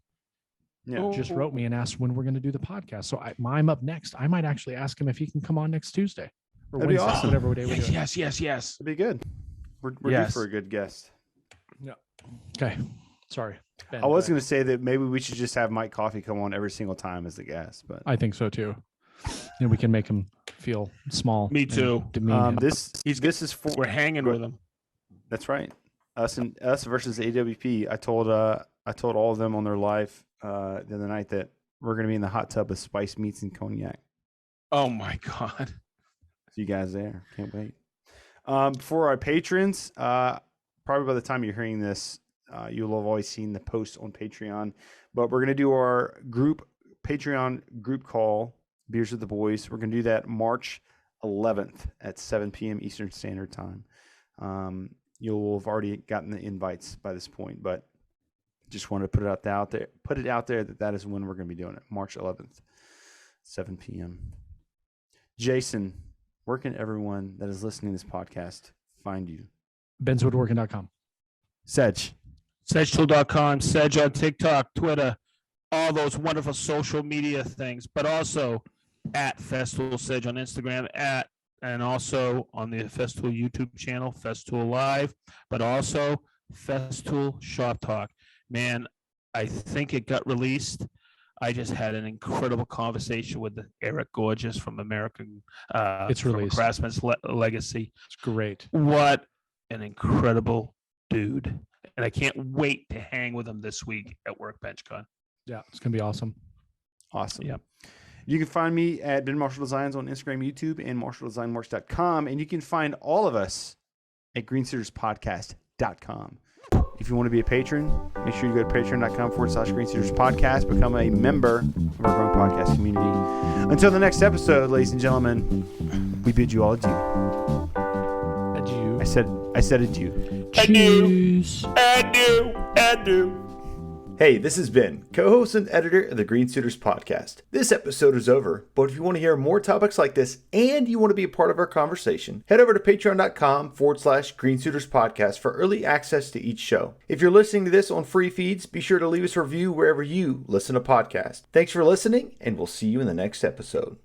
just wrote me and asked when we're going to do the podcast. So I'm up next. I might actually ask him if he can come on next Tuesday or That'd be Wednesday, awesome. whatever day we do. Yes. It'd be good. We're due for a good guest. Yeah. Okay. Sorry. Ben, I was going to say that maybe we should just have Mike Coffey come on every single time as the guest, but I think so too. And we can make him feel small. Me too. This is for We're hanging with him. That's right. Us versus AWP. I told all of them on their live the other night that we're going to be in the hot tub of spiced meats and cognac. Oh my God. See you guys there. Can't wait. For our patrons, probably by the time you're hearing this, you'll have always seen the post on Patreon. But we're going to do our Patreon group call, Beers with the Boys. We're going to do that March 11th at 7 p.m. Eastern Standard Time. You'll have already gotten the invites by this point, but just wanted to put it out there that is when we're going to be doing it, March 11th, 7 p.m. Jason, where can everyone that is listening to this podcast find you? benswoodworking.com. Sedge. SedgeTool.com, Sedge on TikTok, Twitter, all those wonderful social media things, but also at Festool Sedge on Instagram, and also on the Festool YouTube channel, Festool Live, but also Festool Shop Talk. Man, I think it got released. I just had an incredible conversation with Eric Gorgeous from American It's released. Craftsman's Legacy. It's great. What an incredible dude. And I can't wait to hang with him this week at WorkbenchCon. Yeah, it's going to be awesome. Awesome. Yep. You can find me at Ben Marshall Designs on Instagram, YouTube, and MarshallDesignWorks.com. And you can find all of us at GreenSeatersPodcast.com. If you want to be a patron, make sure you go to patreon.com/GreenSeatersPodcast. Become a member of our growing podcast community. Until the next episode, ladies and gentlemen, we bid you all adieu. Adieu. I said adieu. Cheers. Adieu. Hey, this is Ben, co-host and editor of the Green Suiters Podcast. This episode is over, but if you want to hear more topics like this and you want to be a part of our conversation, head over to patreon.com/Green Suiters Podcast for early access to each show. If you're listening to this on free feeds, be sure to leave us a review wherever you listen to podcasts. Thanks for listening, and we'll see you in the next episode.